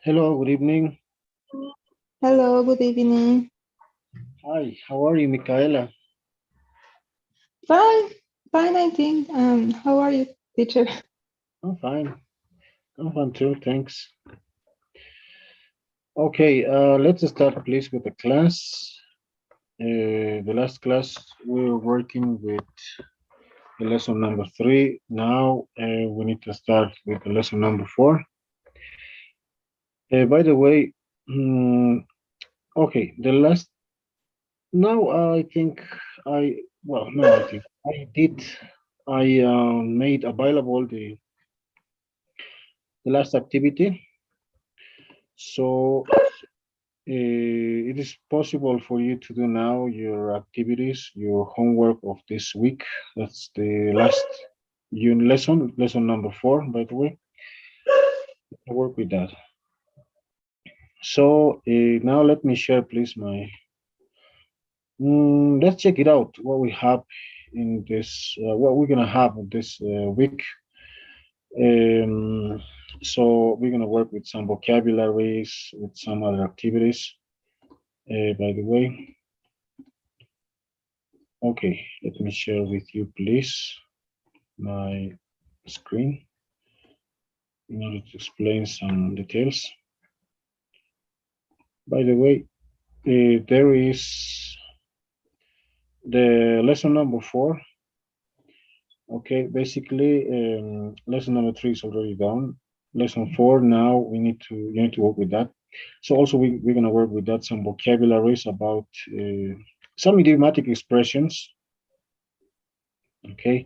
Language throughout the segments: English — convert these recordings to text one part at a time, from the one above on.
Hello, good evening. Hello, good evening. Hi, how are you, Micaela? Fine, fine, I think. How are you, teacher? I'm fine. I'm fine too, thanks. Okay, let's start please with the class. The last class we were working with the lesson number 3. Now we need to start with the lesson number 4. By the way, okay, the last now I think I well no I think I did I made available the last activity. So it is possible for you to do now your activities, your homework of this week. That's the last lesson number 4, by the way. Work with that. So now let me share, please, my. Let's check it out. What we have in this, what we're gonna have this week. Um, so we're gonna work with some vocabularies, with some other activities. By the way, okay, let me share with you, please, my screen in order to explain some details. By the way, there is the lesson number 4. Okay, basically, lesson number 3 is already done. Lesson 4 now you need to work with that. So also we're gonna work with that some vocabularies about some idiomatic expressions. Okay,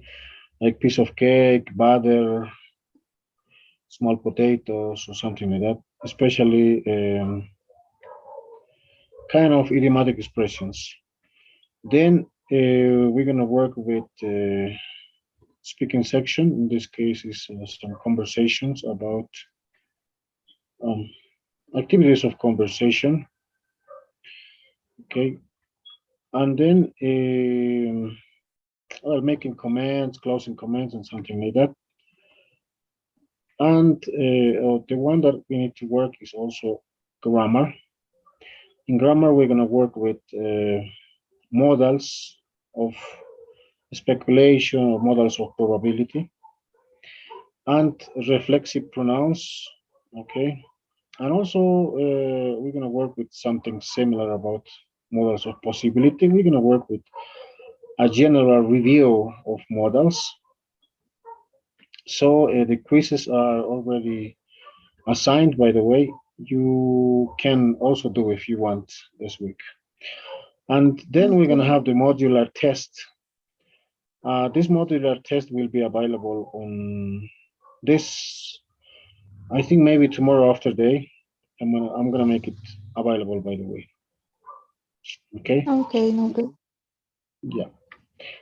like piece of cake, butter, small potatoes, or something like that. Especially kind of idiomatic expressions. Then we're gonna work with speaking section. In this case, is some conversations about um, activities of conversation. Okay, and then well, making comments, closing comments, and something like that. And the one that we need to work is also grammar. In grammar, we're gonna work with modals of speculation or models of probability and reflexive pronouns. Okay, and also we're going to work with something similar about models of possibility. We're going to work with a general review of models. So the quizzes are already assigned, by the way. You can also do if you want this week. And then we're going to have the modular test. This modular test will be available on this, I think maybe tomorrow after day. I'm gonna make it available, by the way. Okay. Okay, okay. Yeah.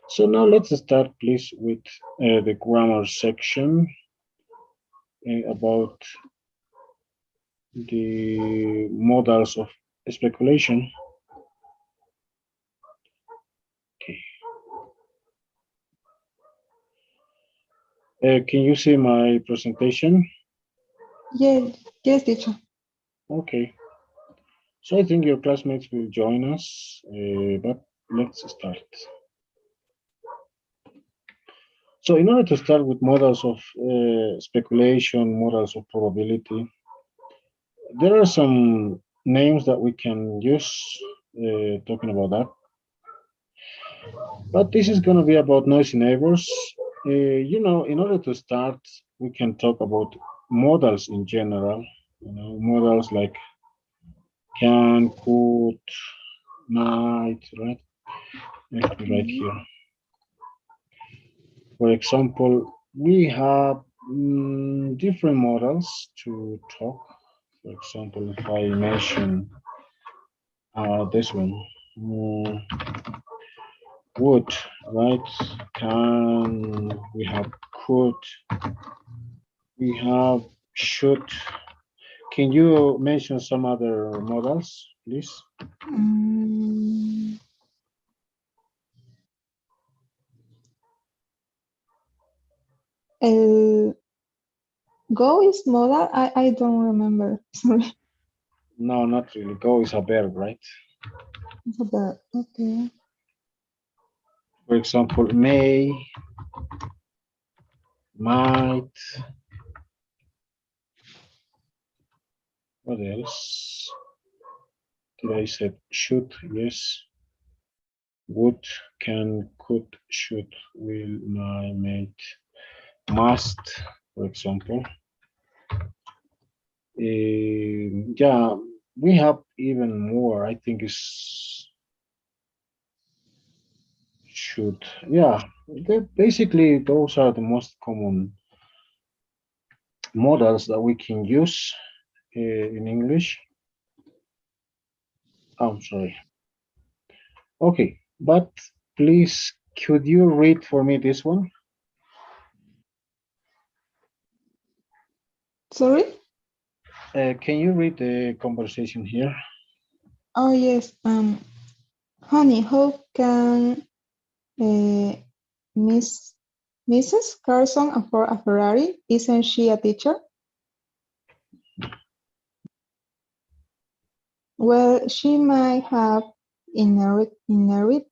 So now let's start, please, with the grammar section about the models of speculation. Okay. Can you see my presentation? Yes, yes, teacher. Okay. So I think your classmates will join us, but let's start. So in order to start with models of speculation, models of probability, there are some names that we can use talking about that. But this is going to be about noisy neighbors. In order to start, we can talk about models in general. Models like can, could, might, right? Let me write here. For example, we have different models to talk. For example, if I mention this one, would, right? Can, we have could, we have should. Can you mention some other models, please? El Go is modal. I don't remember. Sorry. No, not really. Go is a verb, right? It's a verb. Okay. For example, may, might, what else? Did I said should? Yes. Would, can, could, should, will, might, must, for example. Yeah, we have even more. I think is should. Yeah, basically those are the most common models that we can use in English. I'm sorry. Okay, but please, could you read for me this one? Sorry? Can you read the conversation here? Oh, yes. Honey, how can Miss Mrs. Carson afford a Ferrari? Isn't she a teacher? Well, she might have inherited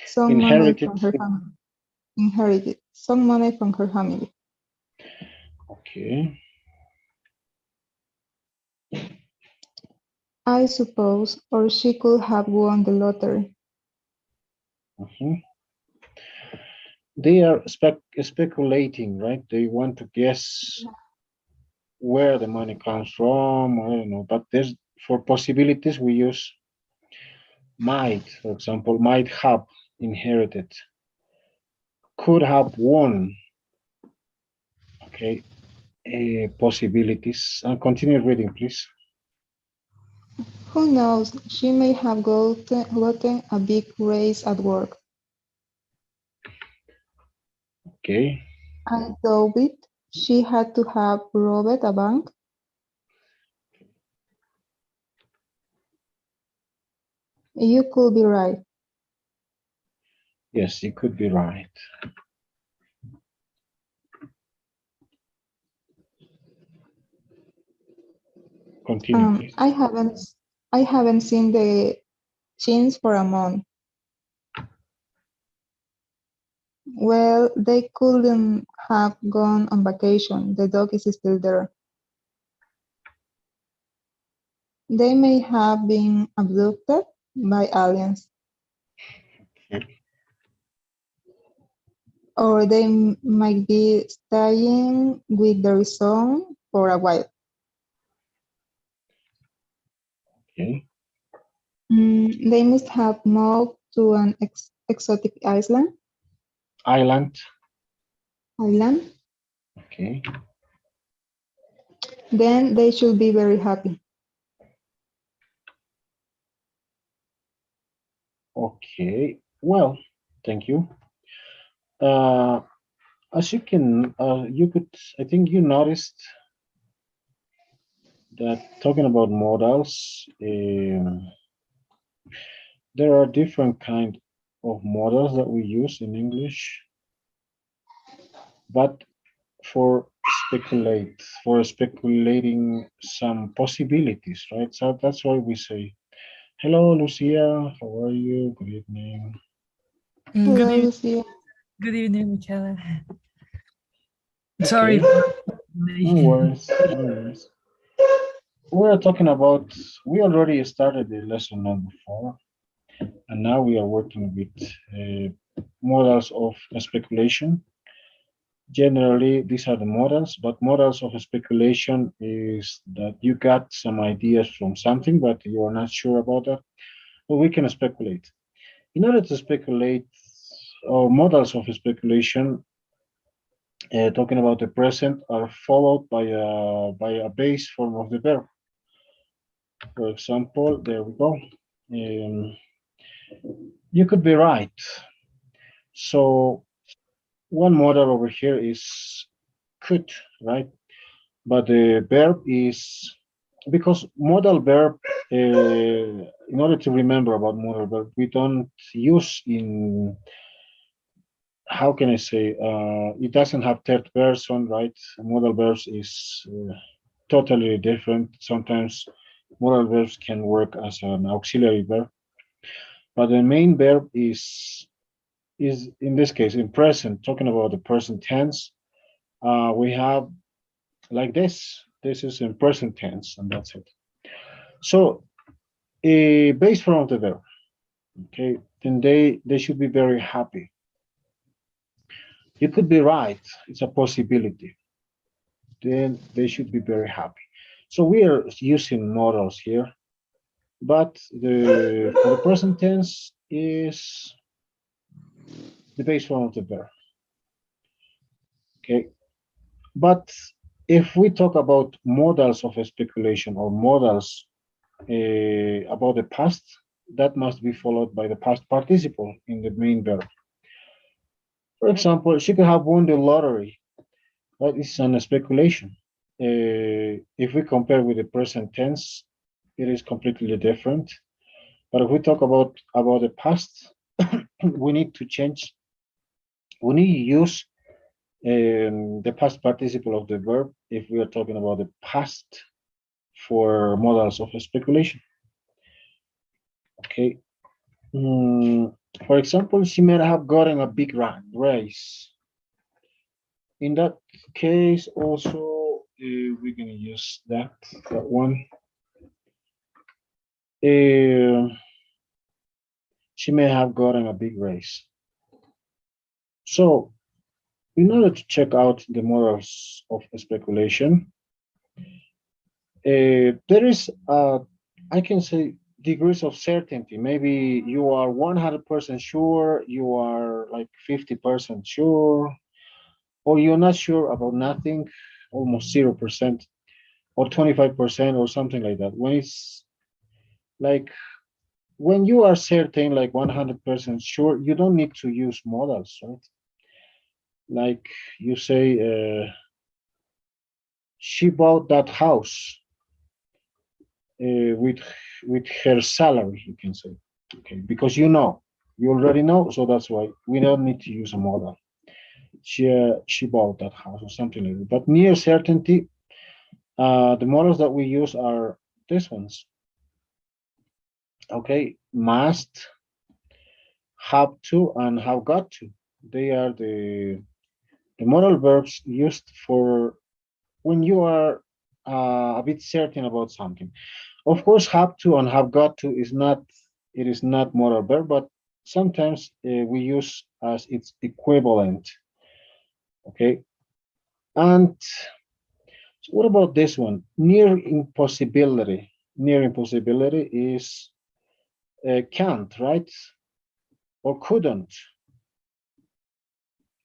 some money Inherited. from her family. Inherited some money from her family. Okay. I suppose, or she could have won the lottery. Mhm. They are speculating, right? They want to guess where the money comes from. I don't know, but there's for possibilities we use might, for example, might have inherited, could have won. Okay, possibilities. And continue reading, please. Who knows? She may have gotten a big raise at work. Okay, I doubt it. She had to have robbed a bank. You could be right. yes, you could be right. Continue, Um, please. I haven't I haven't seen the chins for a month. Well, they couldn't have gone on vacation. The dog is still there. They may have been abducted by aliens, or they might be staying with their son for a while. Okay, They must have moved to an exotic island. island. Okay, Then they should be very happy. okay. Well, thank you. Uh, as you can, you could, I think you noticed that talking about modals, there are different kind of models that we use in English, but for for speculating some possibilities, right? So that's why we say, hello, Lucia, how are you? Good evening. Good Hello, evening, Lucia. good evening, Michelle. Sorry Okay, for no late. worries, no worries. We're talking about, we already started the lesson number 4, and now we are working with models of speculation. Generally, these are the models, but models of speculation is that you got some ideas from something, but you are not sure about that. Well, we can speculate. In order to speculate, or models of speculation, talking about the present, are followed by a base form of the verb. For example, there we go. You could be right. So one model over here is could, right? But the verb is because modal verb. In order to remember about modal verb, we don't use in how can I say, it doesn't have third person, right? Modal verbs is totally different. Sometimes modal verbs can work as an auxiliary verb, but the main verb is in this case in present, talking about the present tense. We have like this. This is in present tense, and that's it. So a base form of the verb, okay, then they should be very happy. You could be right, it's a possibility. Then they should be very happy. So we are using modals here, but the for the present tense is the base form of the verb. Okay, but if we talk about modals of speculation or modals about the past, that must be followed by the past participle in the main verb. For example, she could have won the lottery. That is an speculation. If we compare with the present tense, it is completely different. But if we talk about the past, we need to change. We need to use the past participle of the verb if we are talking about the past for modals of speculation. Okay. For example, she may have gotten a big raise. In that case, also we're gonna use that one. She may have gotten a big raise. So, in order to check out the models of speculation, there is, I can say, degrees of certainty. Maybe you are 100% sure, you are like 50% sure, or you're not sure about nothing, almost 0%, or 25%, or something like that. When it's like, when you are certain, like 100% sure, you don't need to use models, right? Like you say, she bought that house with her salary, you can say, okay, because you already know, so that's why we don't need to use a model. She bought that house or something like that. But near certainty, the models that we use are these ones. Okay, must, have to, and have got to. They are the modal verbs used for when you are a bit certain about something. Of course, have to and have got to is not, it is not modal verb, but sometimes we use as its equivalent. Okay, and so what about this one? Near impossibility. Near impossibility is can't, right? Or couldn't.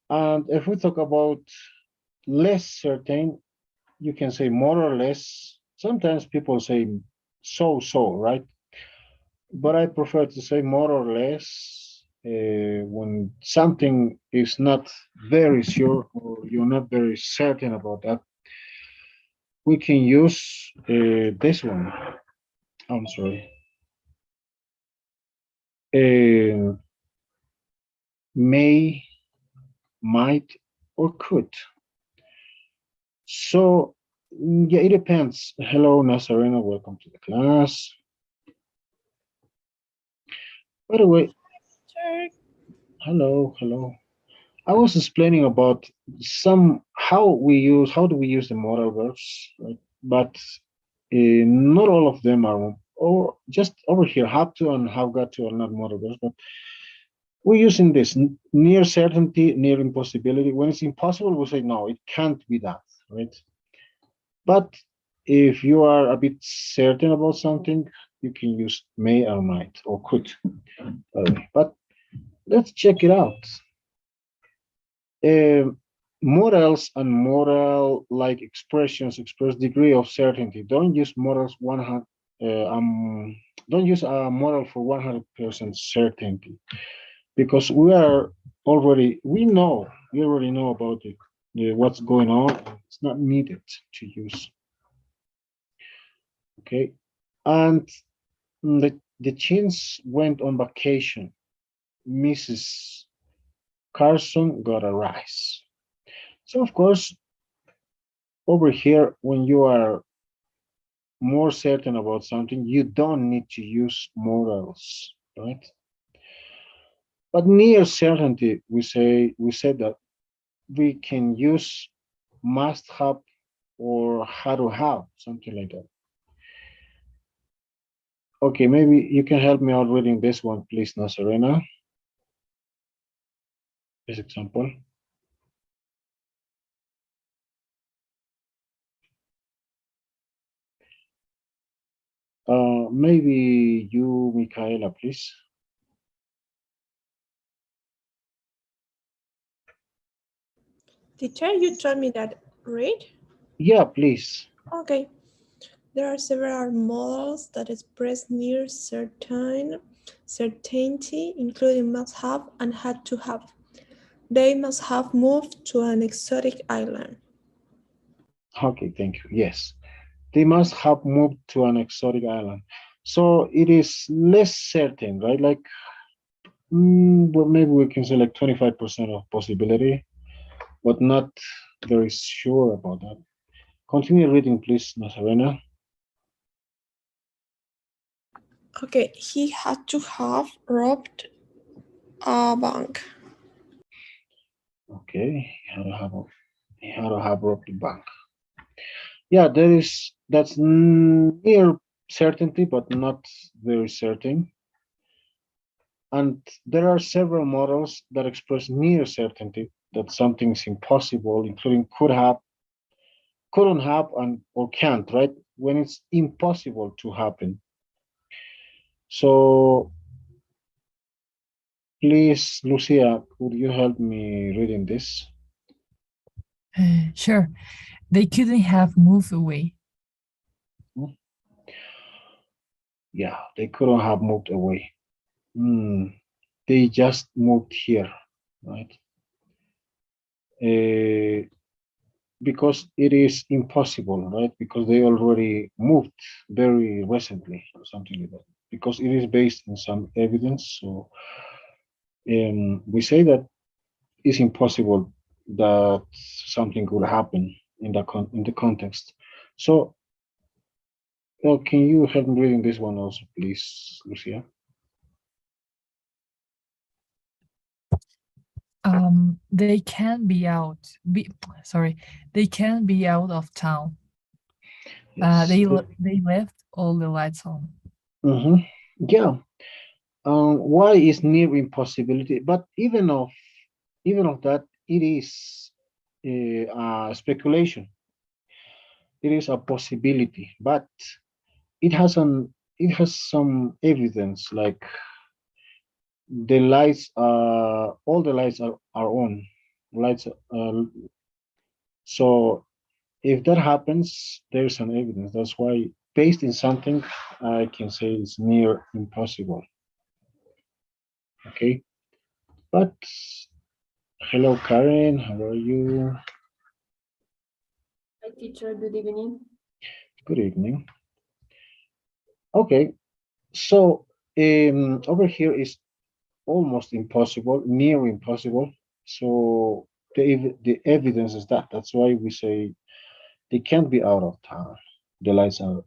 And if we talk about less certain, you can say more or less. Sometimes people say so, right? But I prefer to say more or less when something is not very sure or you're not very certain about that. We can use this one. I'm sorry. May, might, or could. So, yeah, it depends. Hello, Nazarena. Welcome to the class. By the way, hello. I was explaining about how do we use the modal verbs, right? But not all of them are, or just over here, have to and have got to are not modal verbs, but we're using this near certainty, near impossibility. When it's impossible, we say no, it can't be that, right? But if you are a bit certain about something, you can use may or might or could. But let's check it out. Modals and modal like expressions express degree of certainty. Don't use modals 100. Don't use a model for 100% certainty, because we already know about it, what's going on. It's not needed to use. Okay, and the Chins went on vacation. Mrs. Carson got a rise. So of course, over here, when you are more certain about something, you don't need to use models, right? But near certainty, we said that we can use must have or had to have, something like that. Okay, maybe you can help me out reading this one, please, Nazarena. This example. Maybe you, Michaela, please. Teacher, you told me that, right? Yeah, please. Okay. There are several models that express near certainty, including must have and had to have. They must have moved to an exotic island. Okay, thank you. Yes, they must have moved to an exotic island. So it is less certain, right? Like, well, maybe we can say like 25% of possibility, but not very sure about that. Continue reading, please, Nazarena. Okay, he had to have robbed a bank. Okay, he had to have robbed the bank. Yeah, that's near certainty, but not very certain. And there are several models that express near certainty that something's impossible, including could have, couldn't have, and or can't, right? When it's impossible to happen. So please, Lucia, could you help me reading this? Sure. They couldn't have moved away. Yeah, they couldn't have moved away. Hmm, they just moved here, right? Uh, because it is impossible, right? Because they already moved very recently or something like that. Because it is based in some evidence. So we say that it's impossible that something could happen in in the context. So can you help me reading this one also, please, Lucia? They can be out. Sorry, they can be out of town. Yes. They left all the lights on. Yeah. Why is near impossibility? But even of that, it is speculation. It is a possibility, but it has some evidence, like the lights, all the lights are on. Lights. So if that happens, there's an evidence. That's why, based in something, I can say it's near impossible. Okay, but hello, Karen. How are you? Hi, teacher. Good evening. Good evening. Okay, so over here is almost impossible, near impossible. So the evidence is that. That's why we say they can't be out of town. The lights are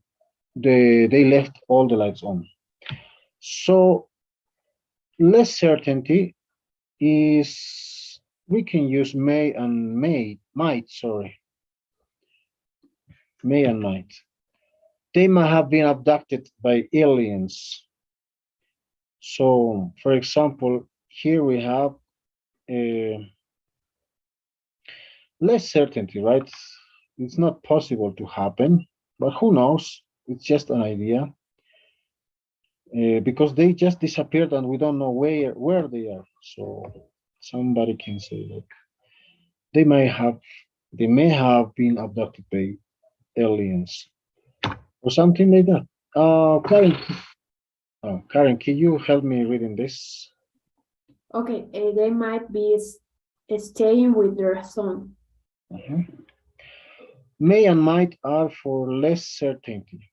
they left all the lights on. So less certainty is we can use may and might. They might have been abducted by aliens. So, for example, here we have less certainty, right? It's not possible to happen, but who knows? It's just an idea because they just disappeared and we don't know where they are. So somebody can say like they they may have been abducted by aliens or something like that. Karen, can you help me reading this? Okay, they might be staying with their son. Mhm. May and might are for less certainty,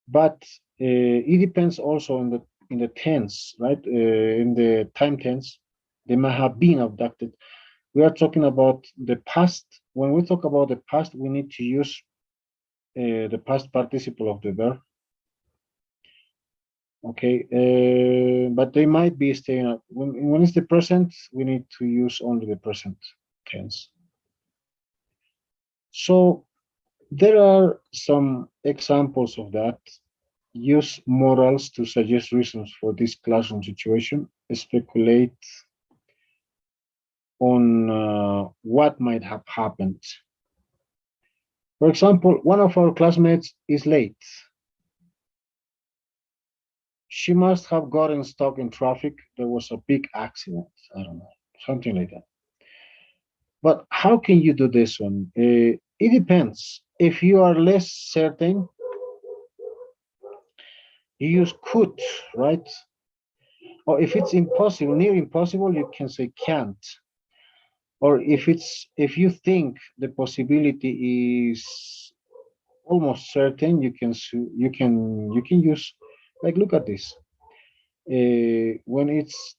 but it depends also in the tense, right? In the time tense, They might have been abducted. We are talking about the past. When we talk about the past, we need to use the past participle of the verb. Okay, but they might be staying up. When it's the present, we need to use only the present tense. So there are some examples of that. Use morals to suggest reasons for this classroom situation. Speculate on what might have happened. For example, one of our classmates is late. She must have gotten stuck in traffic. There was a big accident. I don't know, something like that. But how can you do this one? It depends. If you are less certain, you use could, right? Or if it's impossible, near impossible, you can say can't. Or if you think the possibility is almost certain, you can use, like, look at this. When it's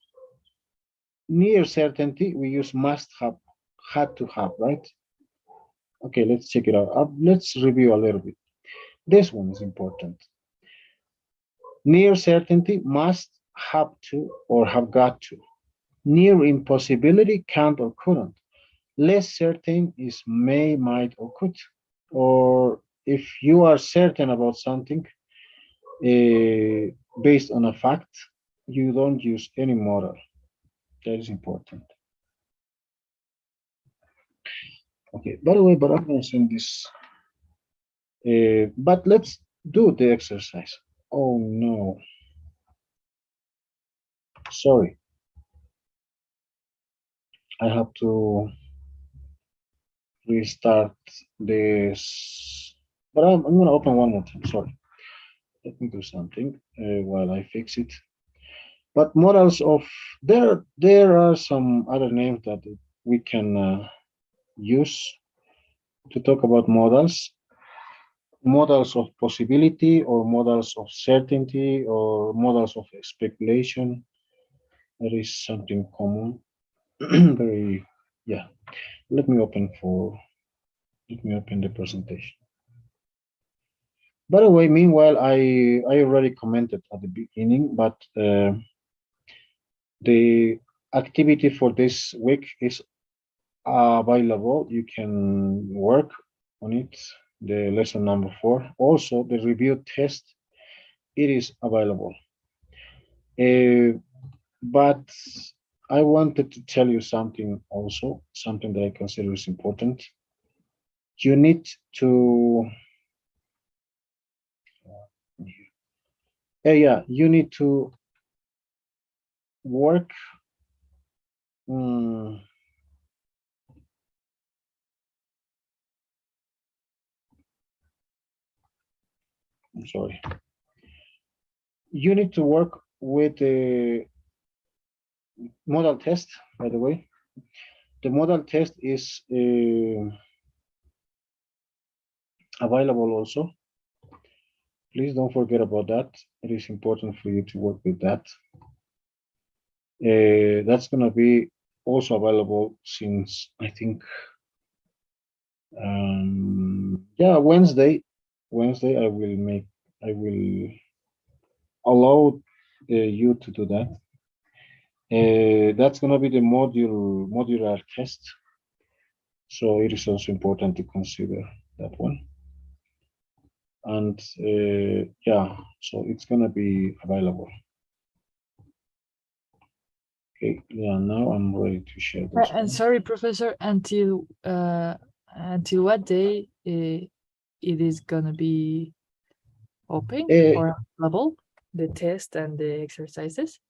near certainty, we use must have, had to have, right? Okay, let's check it out. Let's review a little bit. This one is important. Near certainty, must, have to, or have got to. Near impossibility, can't or couldn't. Less certain is may, might, or could. Or if you are certain about something based on a fact, you don't use any model. That is important. Okay, by the way, but I'm going to send this. But let's do the exercise. Oh no. Sorry. I have to restart this. But I'm going to open one more time. Sorry. Let me do something while I fix it. But models of, there are some other names that we can use to talk about models. Models of possibility, or models of certainty, or models of speculation. There is something common. Very, yeah. Let me open the presentation. By the way, meanwhile, I already commented at the beginning, but the activity for this week is available. You can work on it. The lesson number 4. Also, the review test, it is available. But I wanted to tell you something also, something that I consider is important. You need to, you need to work. I'm sorry. You need to work with the modal test, by the way. The modal test is available also. Please don't forget about that. It is important for you to work with that. That's going to be also available since, I think, Wednesday. I will allow you to do that. That's going to be the modular test. So it is also important to consider that one. And so it's going to be available. Okay, yeah, now I'm ready to share this. And sorry, Professor, until what day it is gonna be open or available, the test and the exercises?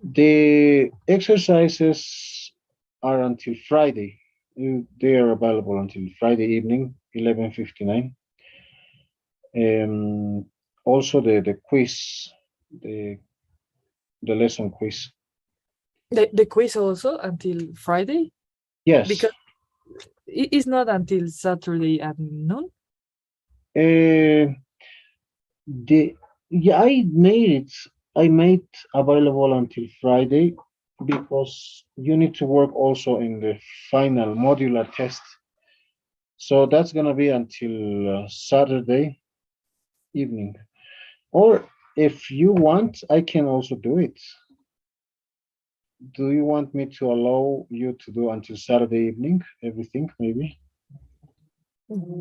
The exercises are until Friday. They are available until Friday evening, 11:59. Also the quiz, the lesson quiz. The quiz also until Friday? Yes. Because it is not until Saturday at noon? I made available until Friday, because you need to work also in the final modular test. So that's gonna be until Saturday evening. Or if you want, I can also do it. Do you want me to allow you to do until Saturday evening, everything, maybe?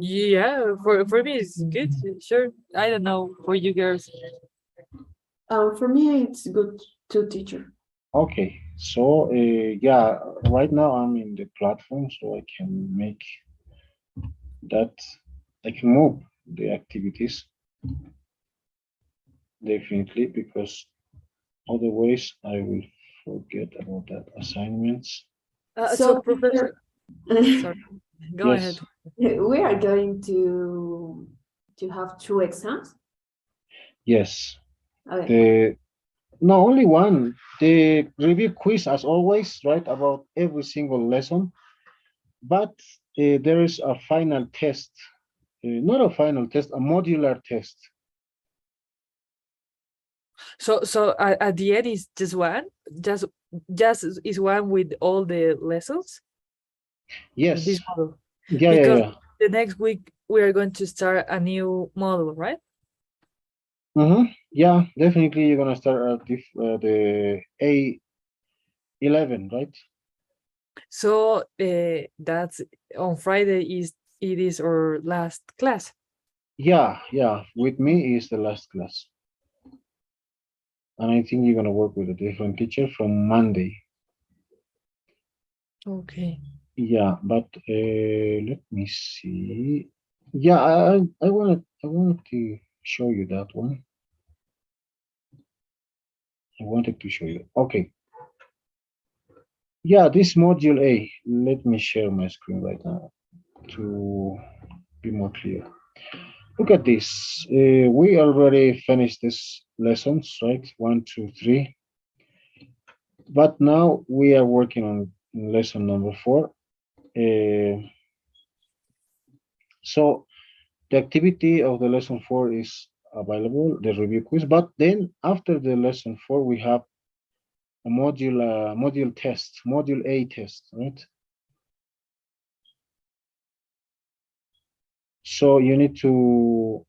Yeah, for me it's good. Sure. I don't know for you girls. For me, it's good to teacher. Okay, so yeah, right now I'm in the platform, so I can make that, I can move the activities definitely, because otherwise I will forget about that assignments. So So, professor, teacher, sorry, go Yes, ahead. we are going to have two exams. yes. Okay. The No, only one. The review quiz, as always, right, about every single lesson. But there is a final test, not a final test, a modular test. So at the end is just one, just just is one with all the lessons. Yes, This model, yeah, yeah, because yeah. the next week we are going to start a new model, right? Yeah, definitely you're gonna start at the A11, right? So that's on Friday is it is our last class. Yeah, yeah. With me is the last class. And I think you're gonna work with a different teacher from Monday. Okay. Yeah, but let me see. Yeah, I wanted to show you that one. I wanted to show you. Okay. Yeah, this module A. Let me share my screen right now to be more clear. Look at this. We already finished this lessons, right? 1, 2, 3. But now we are working on lesson number 4. So the activity of the lesson 4 is available, the review quiz. But then after the lesson 4, we have a module test, module A test, right? So you need to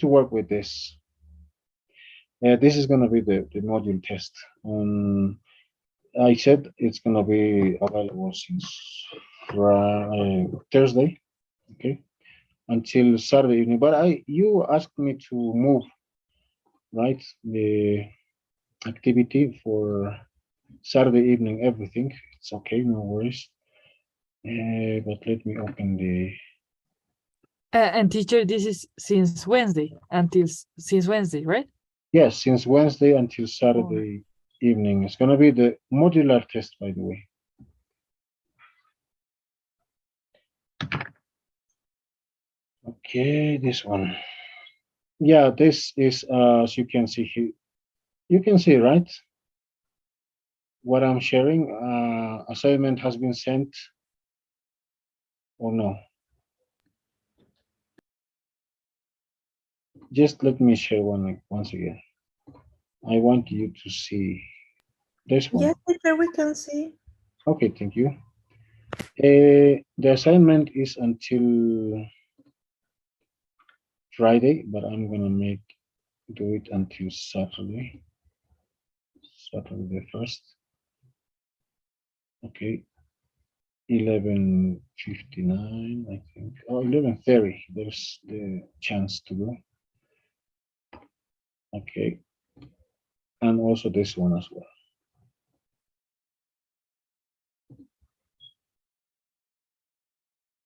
work with this. This is going to be the module test. I said it's going to be available since Thursday, okay, until Saturday evening. But you asked me to move, right, the activity for Saturday evening, everything. It's okay, no worries. But let me open the. And teacher, this is since Wednesday until since Wednesday, right? Yes, since Wednesday until All right. Saturday evening. It's going to be the modular test, by the way. Okay, this one. Yeah, this is, as you can see here, you can see, right? What I'm sharing, assignment has been sent or no? Just let me share once again. I want you to see this one. Yes, teacher, we can see. Okay, thank you. The assignment is until Friday, but I'm gonna do it until Saturday. Saturday the 1st. Okay. 11:59, I think. Oh, 11:30. There's the chance to go. Okay. And also this one as well.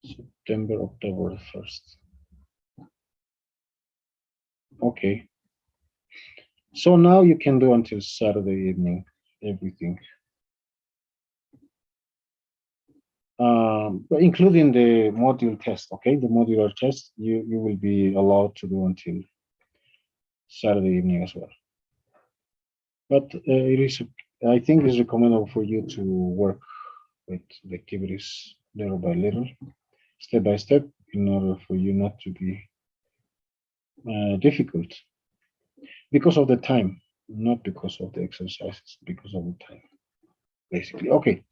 September, October 1st. Okay. So now you can do until Saturday evening, everything. But including the module test, okay? The modular test, you will be allowed to do until Saturday evening as well. But I think it's recommendable for you to work with the activities little by little, step by step, in order for you not to be difficult because of the time. not because of the exercises, because of the time, basically. Okay,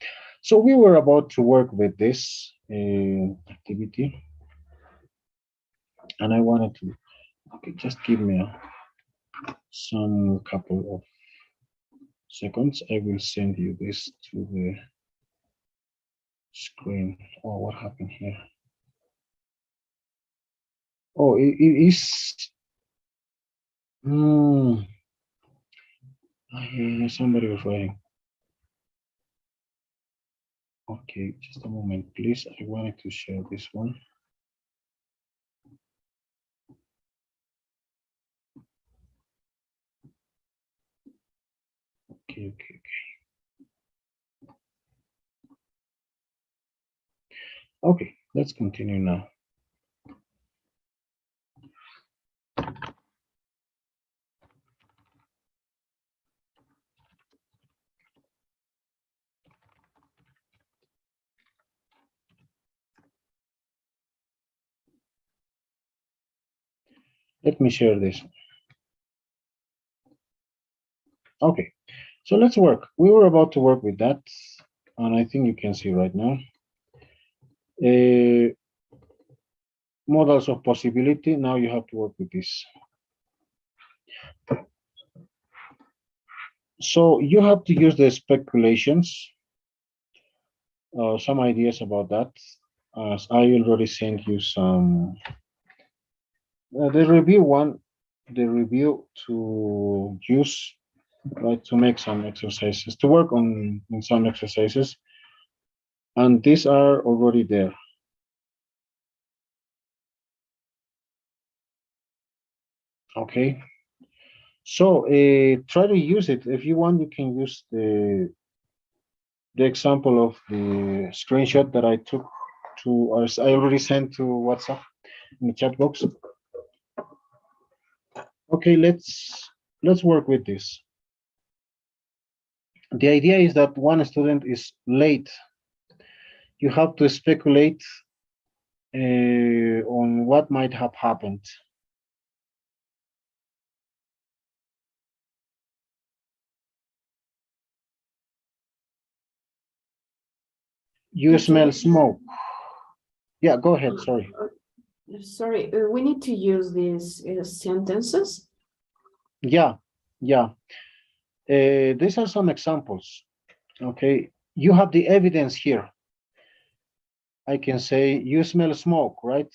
so we were about to work with this activity, and I wanted to, okay, just give me some couple of seconds. I will send you this to the screen. Oh, what happened here? Oh, it is. Somebody was writing. Okay, just a moment, please. I wanted to share this one. Okay. Okay, let's continue now. Let me share this. Okay, so let's work. We were about to work with that, and I think you can see right now. Models of possibility. Now you have to work with this. So you have to use the speculations. Some ideas about that. As I already sent you some. The review to use, right, to make some exercises, to work on in some exercises, and these are already there. Okay, so try to use it. If you want, you can use the example of the screenshot that I took to us. I already sent to WhatsApp in the chat box. Okay, let's work with this. The idea is that one student is late. You have to speculate on what might have happened. You smell smoke. Yeah, go ahead. Sorry. Sorry, we need to use these sentences. Yeah. These are some examples. Okay, you have the evidence here. I can say you smell smoke, right?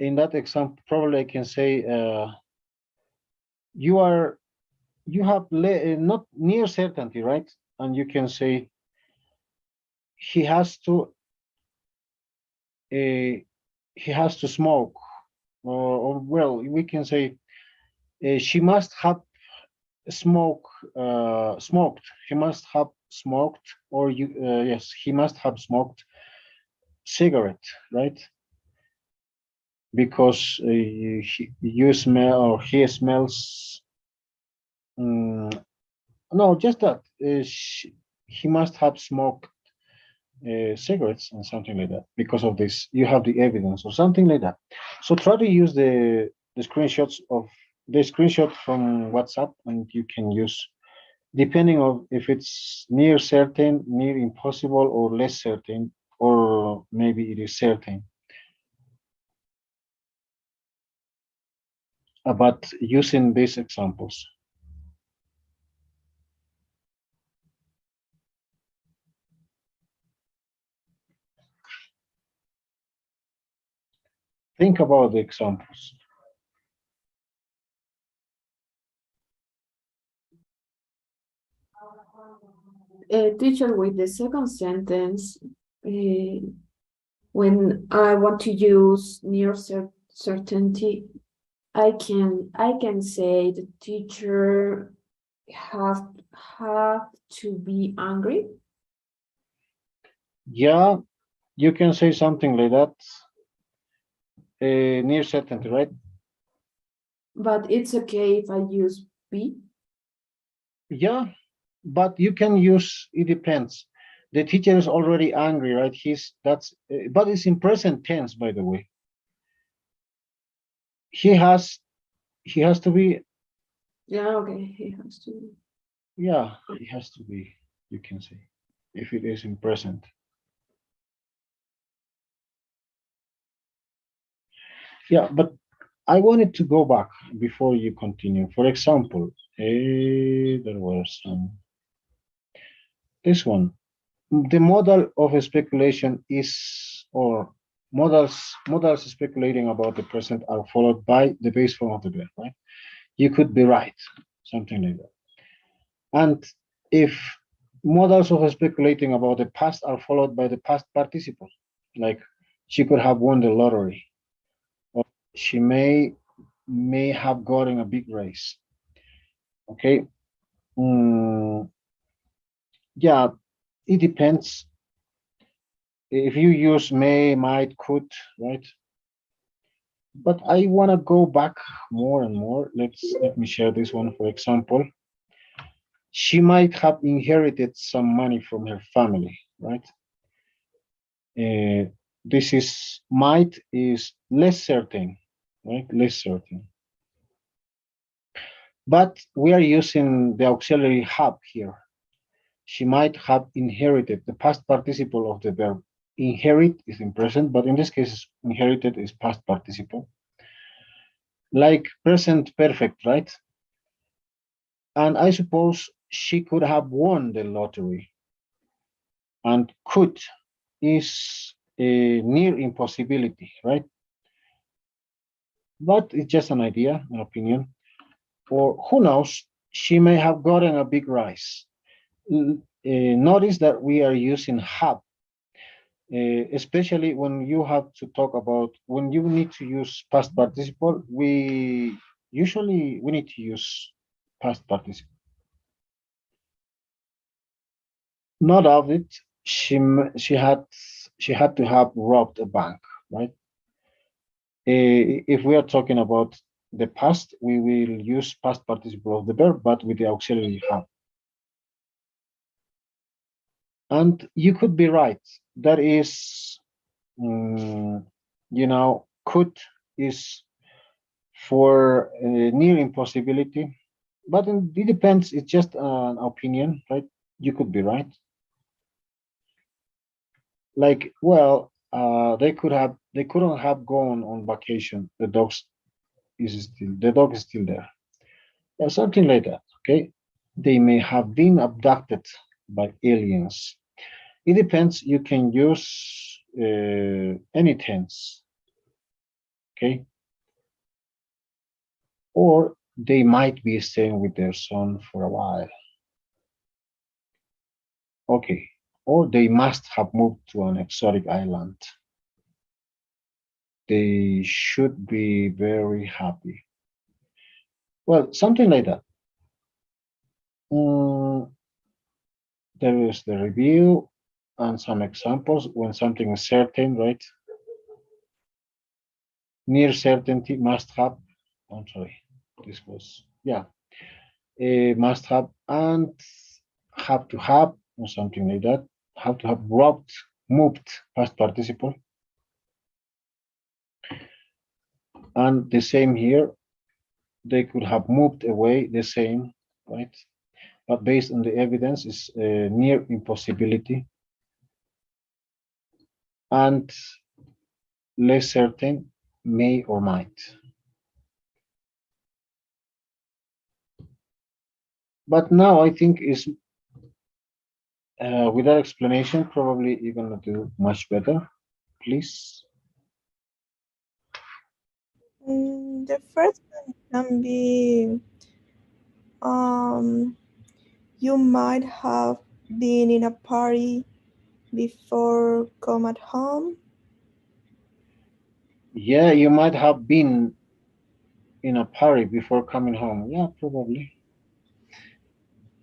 In that example, probably I can say you have not near certainty, right? And you can say he has to smoke, or well, we can say she must have smoked. He must have smoked, or yes, he must have smoked cigarette, right? Because you smell, or he smells. No, just that he must have smoked cigarettes and something like that. Because of this, you have the evidence or something like that. So try to use the screenshots of the screenshot from WhatsApp, and you can use depending on if it's near certain, near impossible, or less certain, or maybe it is certain. But using these examples. Think about the examples. Teacher, with the second sentence, when I want to use near certainty, I can say the teacher have to be angry. Yeah, you can say something like that. Near certainty, right? But it's okay if I use be. Yeah, but you can use, it depends. The teacher is already angry, right? But it's in present tense, by the way. He has to be Yeah, okay, it has to be. Yeah, it has to be, you can say, if it is in present. Yeah, but I wanted to go back before you continue. For example, there was this one. The model of speculation is, or models speculating about the present are followed by the base form of the verb, right? You could be right, something like that. And if models of speculating about the past are followed by the past participle, like she could have won the lottery, or she may have gotten a big raise. Okay. Mm, yeah, it depends. If you use may, might, could, right? But I want to go back more and more. Let me share this one. For example, she might have inherited some money from her family, right? This is might is less certain, right? Less certain. But we are using the auxiliary have here. She might have inherited. The past participle of the verb inherit is in present, but in this case, inherited is past participle. Like present perfect, right? And I suppose she could have won the lottery. And could is a near impossibility, right? But it's just an idea, an opinion. Or who knows, she may have gotten a big rise. Notice that we are using have, especially when you have to talk about, when you need to use past participle, we need to use past participle. Not of it, she had to have robbed a bank, right? If we are talking about the past, we will use past participle of the verb, but with the auxiliary have. And you could be right. That is, could is for near impossibility, but it depends. It's just an opinion, right? You could be right. Like, well, they couldn't have gone on vacation. The dog is still there. Yeah, something like that. Okay, they may have been abducted by aliens. It depends. You can use any tense. Okay, or they might be staying with their son for a while. Okay, or they must have moved to an exotic island. They should be very happy. Well, something like that. Mm, there is the review and some examples when something is certain, right? Near certainty, must have. I'm sorry, this was, yeah, must have and have to have or something like that. Have to have robbed, moved, past participle. And the same here, they could have moved away, the same, right? But based on the evidence is near impossibility and less certain, may or might. But now I think is with that explanation, probably you're gonna do much better. Please. The first one can be um, you might have been in a party before come at home. Yeah, you might have been in a party before coming home. Yeah, probably.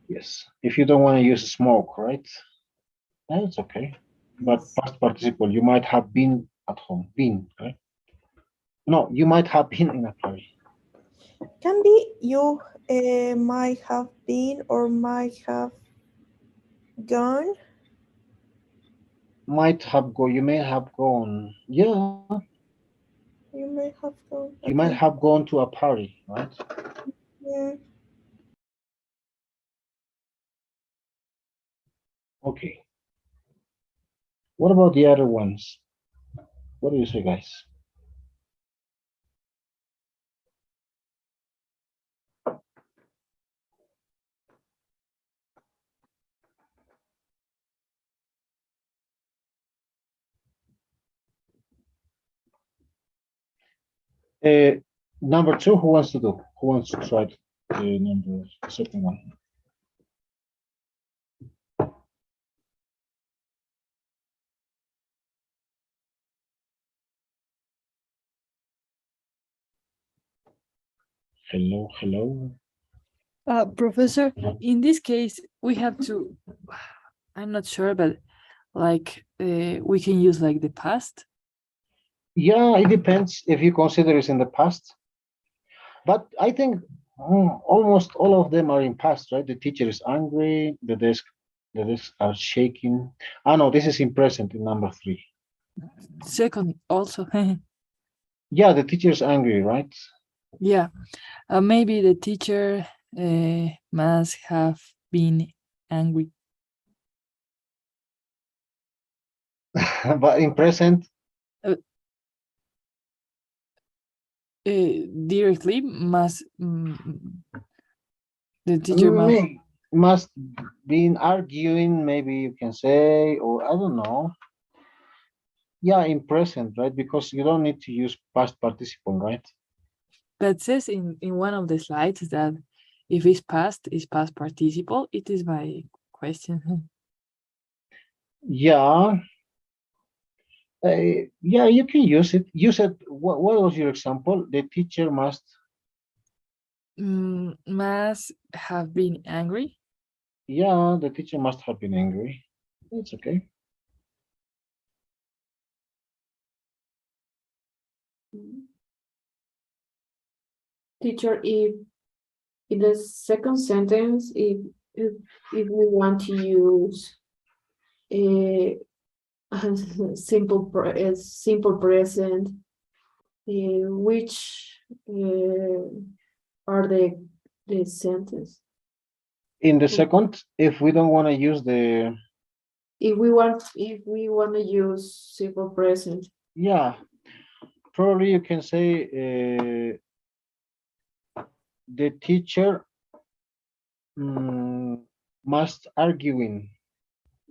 Yes. If you don't want to use smoke, right? That's okay. But Yes. past participle, you might have been at home. Been, right? No, you might have been in a party. Can be you might have been or might have gone. Might have go. You may have gone. Yeah, You may have gone. you might Okay. have gone to a party, right? Yeah. Okay. What about the other ones? What do you say, guys? Number two, who wants to do? Who wants to try the second one? Hello, hello. Professor, in this case, we have to, I'm not sure, but like we can use like the past. Yeah, it depends if you consider it's in the past. But I think almost all of them are in past, right? The teacher is angry, the desks are shaking. Ah, no, this is in present in number three. Second, also, Yeah, the teacher is angry, right? yeah, maybe the teacher must have been angry. But in present, Directly must the teacher must be arguing, maybe you can say, or I don't know. Yeah, in present, right? Because you don't need to use past participle, right? that says in one of the slides that if it's past participle. It is my question. Yeah. Yeah, you can use it. You said, what was your example? The teacher must. Must have been angry. Yeah, the teacher must have been angry. It's okay. Teacher, if in the second sentence, if we want to use a simple present, which are the sentence? In the second, if we don't want to use the, If we want to use simple present, yeah, probably you can say the teacher must arguing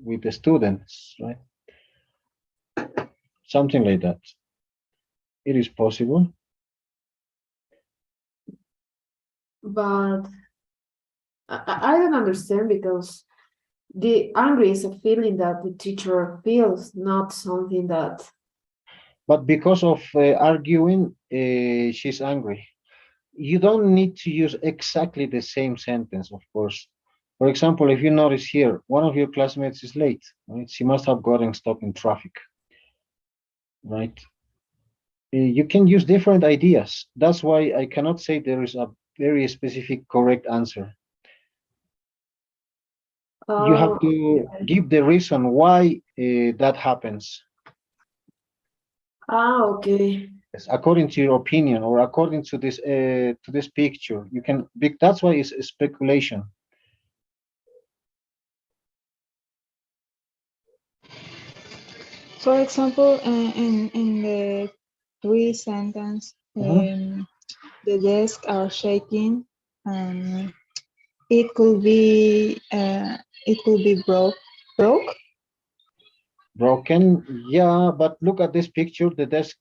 with the students, right? Something like that. It is possible. but I don't understand because the angry is a feeling that the teacher feels, not something that. But because of arguing, she's angry. You don't need to use exactly the same sentence, of course. For example, if you notice here, one of your classmates is late, right? She must have gotten stuck in traffic, right? You can use different ideas. That's why I cannot say there is a very specific correct answer. You have to give the reason why that happens. Okay. Yes, according to your opinion or according to this picture, you can. That's why it's speculation. For example, in the three sentence, the desks are shaking, and it could be broke. Broken, yeah, but look at this picture. The desks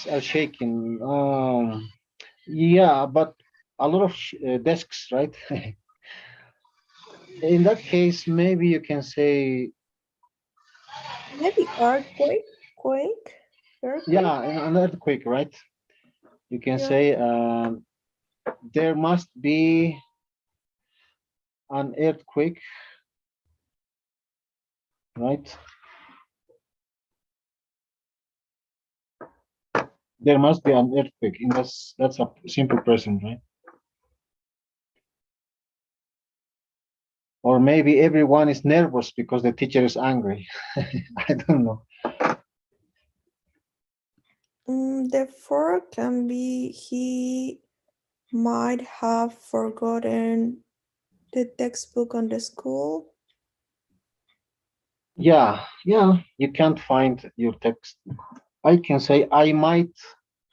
are shaking. Yeah, but a lot of desks, right? In that case, maybe you can say, Maybe earthquake, yeah, an earthquake, right? You can Yeah. say there must be an earthquake, right? There must be an earthquake. And that's a simple present, right? Or maybe everyone is nervous because the teacher is angry. I don't know. The four can be he might have forgotten the textbook on the school. Yeah, you can't find your text. I can say I might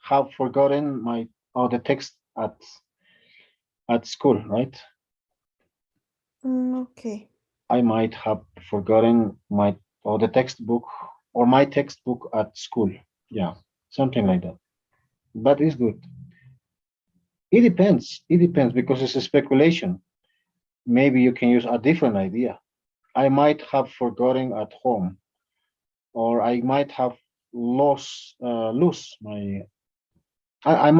have forgotten my the text at school, right? Okay. I might have forgotten my or the textbook or my textbook at school. Yeah, something like that. But it's good. It depends. It depends because it's a speculation. Maybe you can use a different idea. I might have forgotten at home, or I might have lose my. I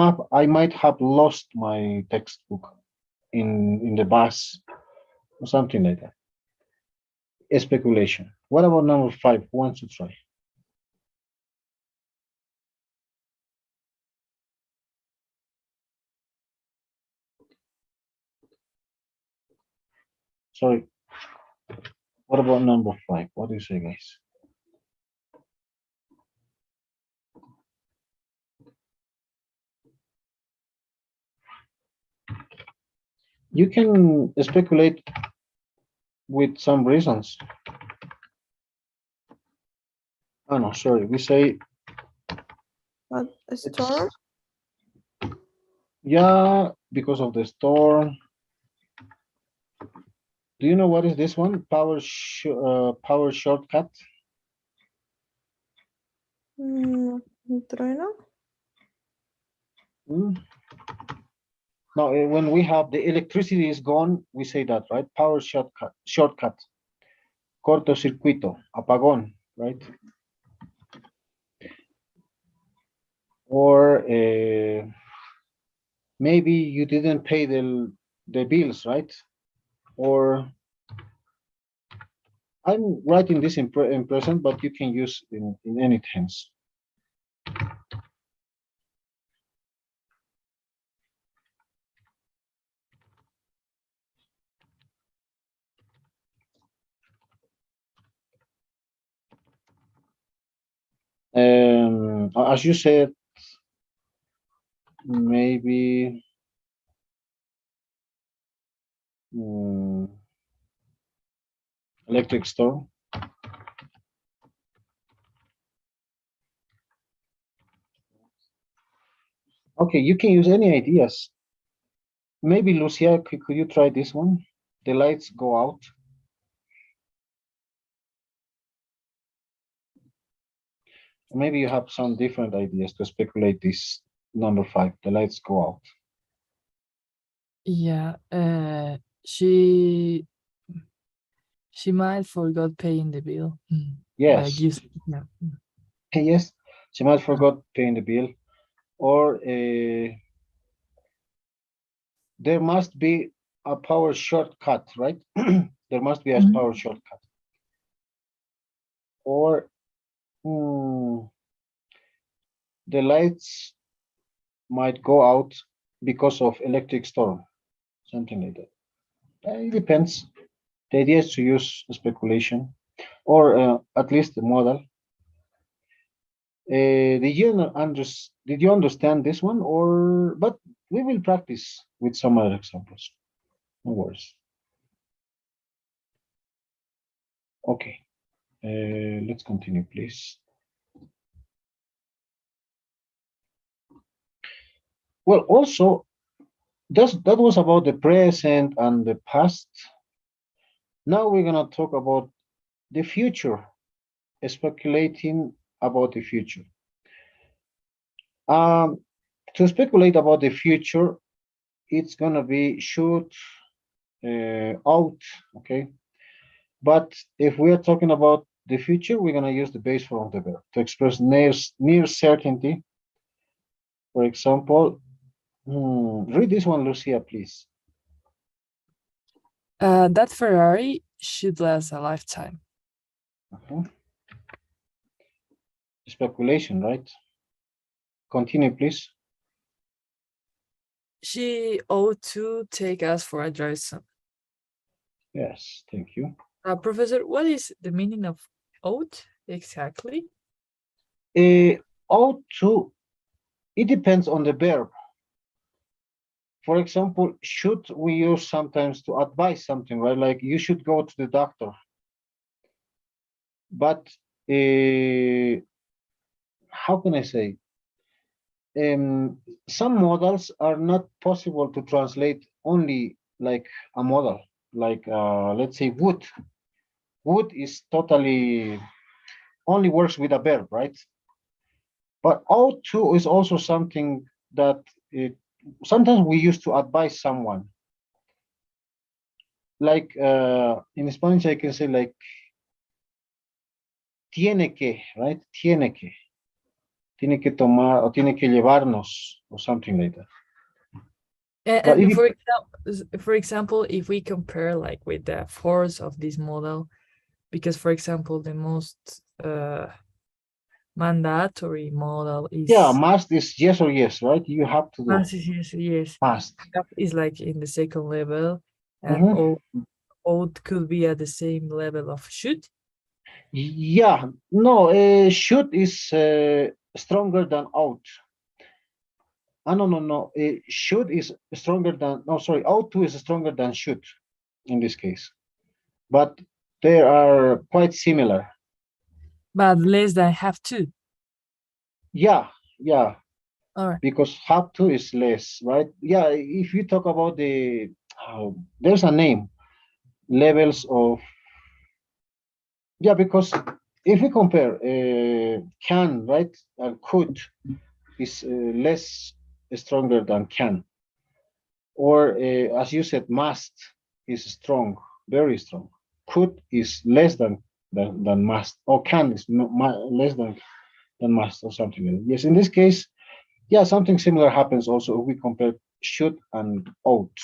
might have lost my textbook in the bus or something like that. A speculation. What about number five? Who wants to try? Sorry. What about number five? What do you say, guys? You can speculate with some reasons. Oh no, sorry. We say But a storm? it's yeah because of the storm. Do you know what is this one? Power shortcut. Trueno? Hmm? Now, when we have the electricity is gone, we say that, right? Power shortcut, cortocircuito, apagón, right? Or maybe you didn't pay the bills, right? Or I'm writing this in present, but you can use in any tense. As you said, maybe electric storm. Okay, you can use any ideas. Maybe Lucia, could you try this one? The lights go out. Maybe you have some different ideas to speculate this number five. The lights go out. Yeah, she might forgot paying the bill. Like Yes, you said, yeah. yes. She might forgot paying the bill, or there must be a power shortcut, right? There must be a Mhm. power shortcut, or hmm, the lights might go out because of electric storm, something like that. It depends. The idea is to use speculation, or at least the model. Did you understand this one, or but we will practice with some other examples. No worries. Okay, let's continue, please. Well, also that was about the present and the past. Now we're gonna talk about the future, speculating about the future. Um, to speculate about the future, it's gonna be should, out, okay. But if we are talking about the future, we're gonna use the base form of the verb to express near certainty. For example, read this one, Lucia, please. That Ferrari should last a lifetime. Mhm. Speculation, right? Continue, please. She ought to take us for a drive soon. Yes, thank you. Professor, what is the meaning of ought exactly? Ought to, it depends on the verb. For example, should we use sometimes to advise something, right? Like you should go to the doctor. but how can I say? Some models are not possible to translate only like a model, like let's say wood. Wood is totally only works with a verb, right? But O2 is also something that sometimes we used to advise someone. Like in Spanish, I can say like tiene que, right? Tiene que. Tiene que tomar o tiene que llevarnos or something like that. But And if for example, if we compare like with the force of this model, because for example, the most mandatory model is yeah, must is yes or yes, right? You have to do must is yes, must. that is like in the second level, and Mhm. ought could be at the same level of should. Yeah, no, should is stronger than ought. Ah, no, no, no. Should is stronger than, no, sorry, ought to is stronger than should in this case. But they are quite similar. But less than have to. Yeah, yeah, All right. because have to is less, right? Yeah, if you talk about the, there's a name, levels of, yeah, because if we compare can, right, and could is less stronger than can. Or as you said, must is strong, very strong. Could is less than must, or can is less than must, or something like that. Yes, in this case, yeah, something similar happens also if we compare should and ought.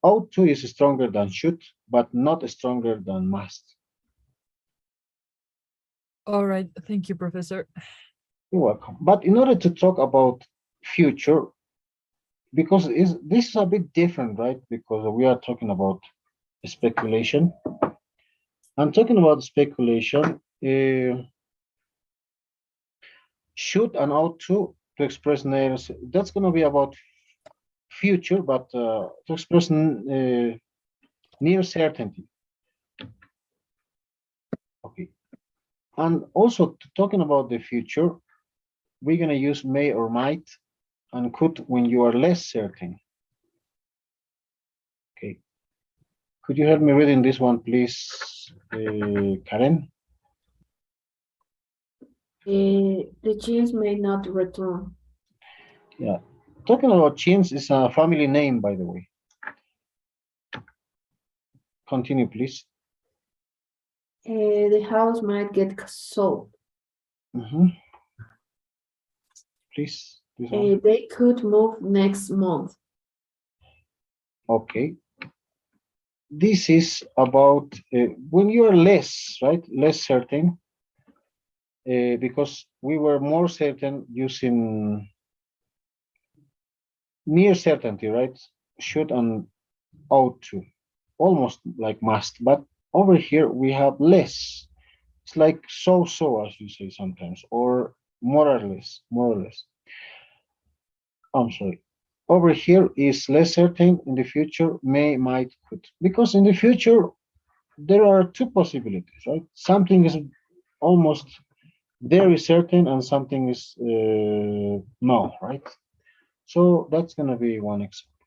Ought to is stronger than should, but not stronger than must. All right. Thank you, Professor. You're welcome. But in order to talk about future, because this is a bit different, right? Because we are talking about speculation. I'm talking about speculation. Should and ought to express names. That's going to be about future, but to express near certainty. Okay. And also talking about the future, we're going to use may or might and could when you are less certain. Okay. Could you help me reading this one, please, Karen? The chins may not return. Yeah. Talking about Chins is a family name, by the way. Continue, please. The house might get sold. Please, this one. They could move next month. Okay. This is about when you are less, right? Less certain, because we were more certain using near certainty, right? Should and ought to, almost like must. But over here we have less. It's like so, as you say sometimes, or more or less, more or less. I'm sorry. Over here is less certain. In the future, may, might, could. Because in the future, there are two possibilities, right? Something is almost very certain and something is no, right? So that's going to be one example.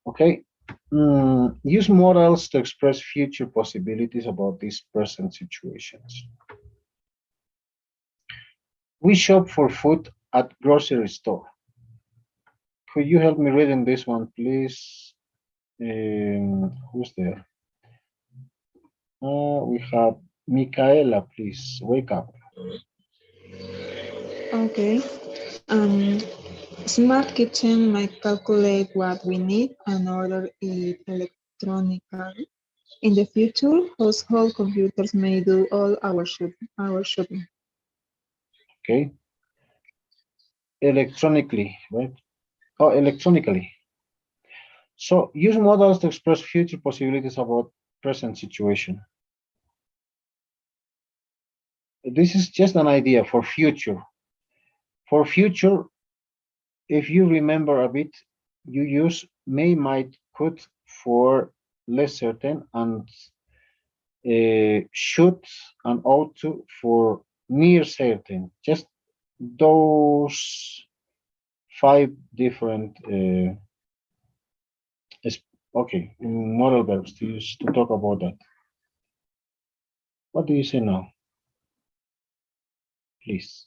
Okay. Use models to express future possibilities about these present situations. We shop for food at grocery store. Could you help me reading this one, please? Who's there? We have Micaela, please wake up. Okay. Smart kitchen might calculate what we need and order it electronically. In the future, household computers may do all our shopping. Okay. Electronically, right? Oh, electronically. So use models to express future possibilities about present situation. This is just an idea for future. For future, if you remember a bit, you use may, might, could for less certain, and should and ought to for near certain. Just those 5 different okay, modal verbs to use to talk about that. What do you say now? Please.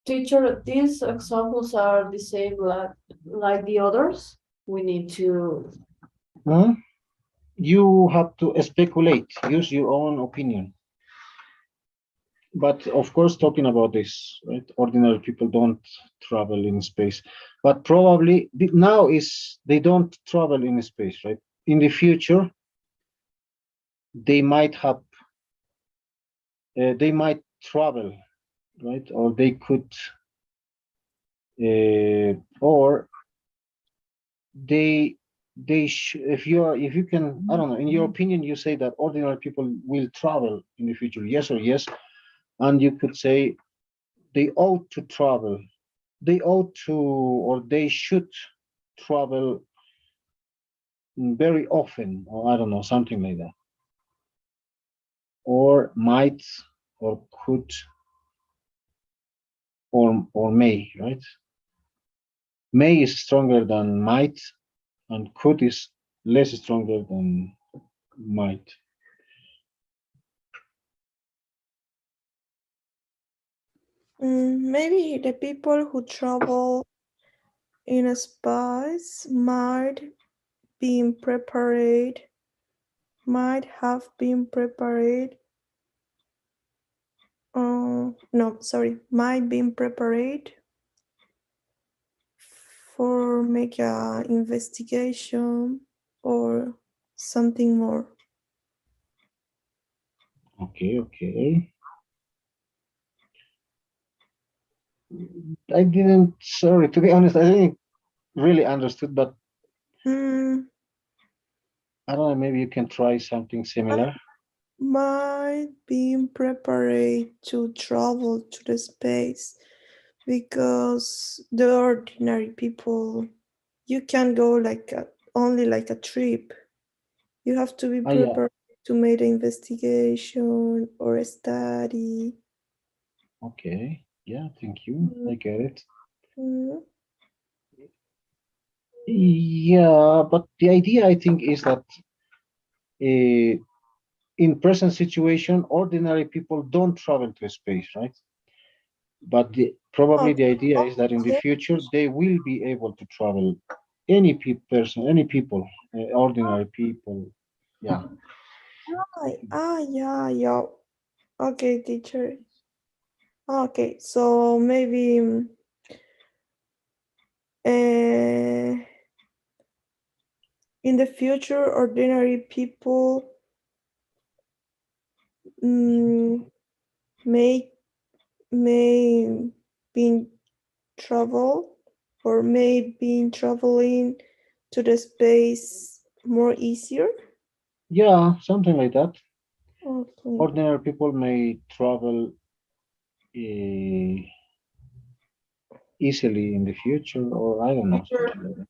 Teacher, these examples are the same like the others. We need to. You have to speculate, use your own opinion. But of course, talking about this, right? Ordinary people don't travel in space, but probably now is they don't travel in space, right? In the future, they might have, they might travel, right? Or they could, or they if you can, I don't know, in your opinion, you say that ordinary people will travel in the future, yes or yes, and you could say they ought to travel, they ought to, or they should travel very often, or I don't know, something like that, or might, or could, or may, right? May is stronger than might, and could is less stronger than might. Maybe the people who travel in a space might be prepared, might have been prepared. No, sorry, might be prepared for make a investigation or something more. Okay. I didn't, sorry, to be honest, I didn't really understood, but I don't know, maybe you can try something similar. Might be prepared to travel to the space because the ordinary people, you can go like only like a trip. You have to be prepared to make an investigation or a study. Okay, yeah, thank you. I get it. Yeah, but the idea, I think, is that in present situation, ordinary people don't travel to space, right? But probably the idea is that in the future they will be able to travel. Any person, any people, ordinary people, yeah. Yeah. Okay, teacher. Okay, so maybe in the future, ordinary people may be travel or may be traveling to the space more easier. Yeah, something like that. Okay. Ordinary people may travel easily in the future, or I don't know, something like that.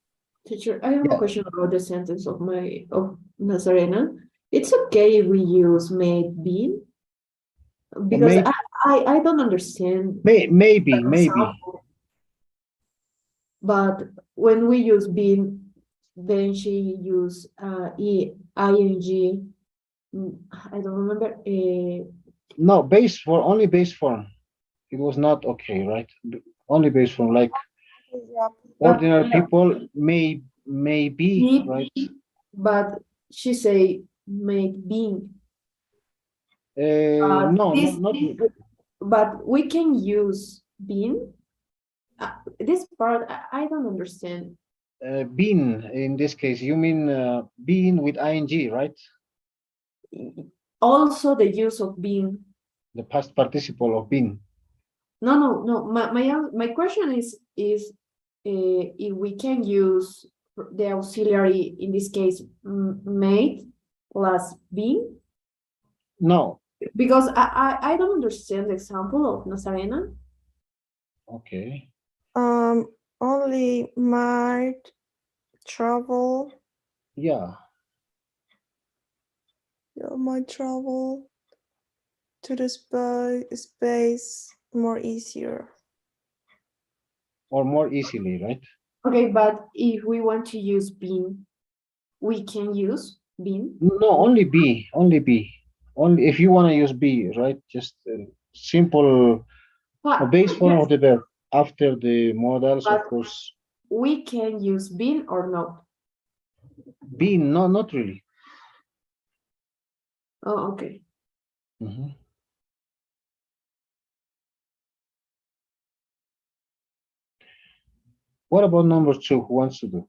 Teacher, I have a question about the sentence of Nazarena. It's okay if we use made been because I don't understand. Maybe. But when we use been, then she use ing. I don't remember. No, only base form. It was not okay, right? Only base form, like ordinary people may be, right? But she say made being. No, not. But we can use been. This part I don't understand. Been in this case, you mean being with ing, right? Also the use of being. The past participle of been. No. My question is if we can use the auxiliary, in this case, made plus been? No. Because I don't understand the example of Nazarena. Okay. Only might travel. Yeah. You might travel to the space more easier. Or more easily, right? Okay, but if we want to use been, we can use been. No, only B. Only B. Only if you want to use B, right? Just simple base form of the verb after the modals, of course. We can use been or not. B, no, not really. Oh, okay. What about number 2? Who wants to do?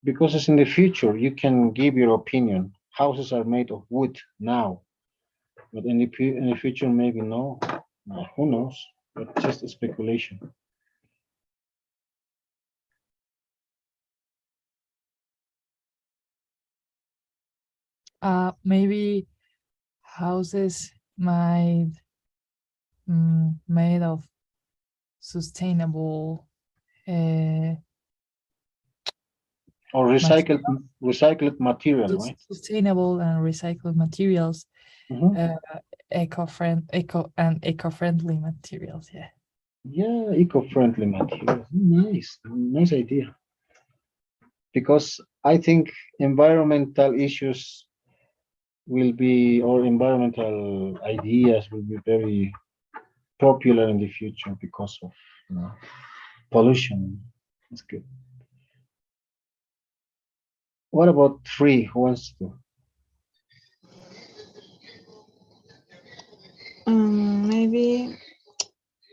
Because it's in the future, you can give your opinion. Houses are made of wood now, but in the future, maybe no. Who knows? But just a speculation. Maybe houses made of sustainable Or recycled material, right? sustainable and recycled materials, eco-friendly materials. Yeah. Yeah, eco-friendly materials. Nice idea. Because I think environmental issues will be, or environmental ideas will be very popular in the future because of pollution. That's good. What about 3? Who wants to? Maybe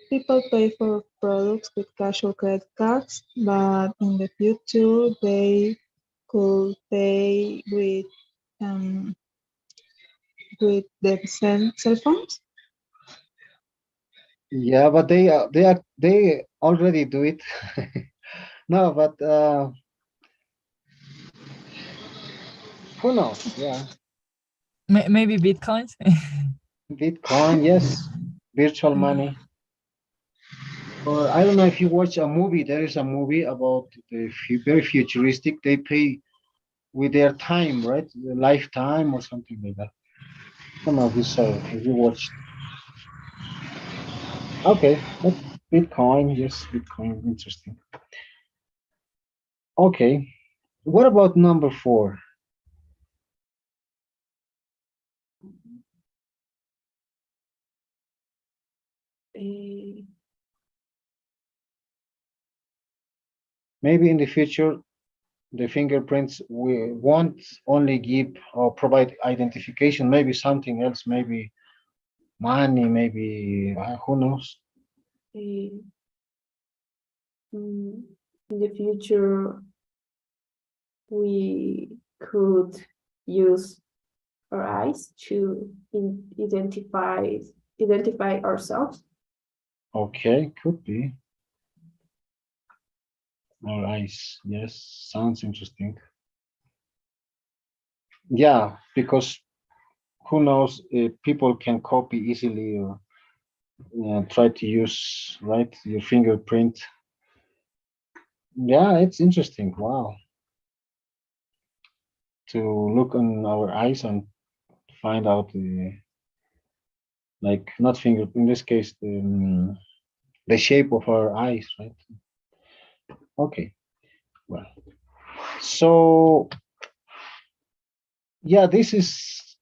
people pay for products with cash or credit cards, but in the future they could pay their cell phones. Yeah, but they already do it. No, but who knows? Yeah, Maybe bitcoins. Bitcoin, yes, virtual money. Or I don't know if you watch a movie. There is a movie about the very futuristic. They pay with their time, right? The lifetime or something like that. I don't know if you saw it, if you watched. Okay, but Bitcoin, yes, Bitcoin, interesting. Okay, what about number 4? Maybe in the future, the fingerprints we won't only give or provide identification, maybe something else, maybe money, maybe who knows? In the future, we could use our eyes to identify ourselves. Okay, could be. Our eyes, yes, sounds interesting. Yeah, because who knows, people can copy easily or try to use, right, your fingerprint. Yeah, it's interesting. Wow. To look on our eyes and find out like not finger, in this case, the shape of our eyes, right? Okay, well, so yeah, this is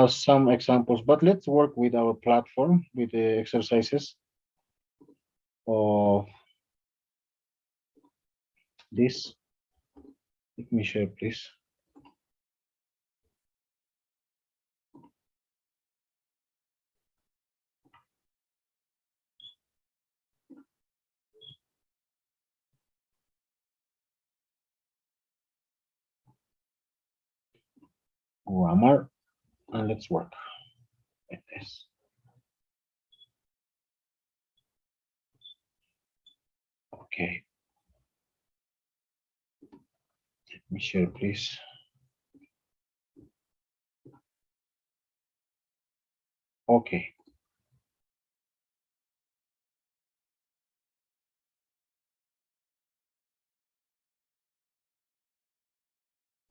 some examples, but let's work with our platform with the exercises of this. Let me share, please. grammar, and let's work with this. Okay. Let me share, please. Okay.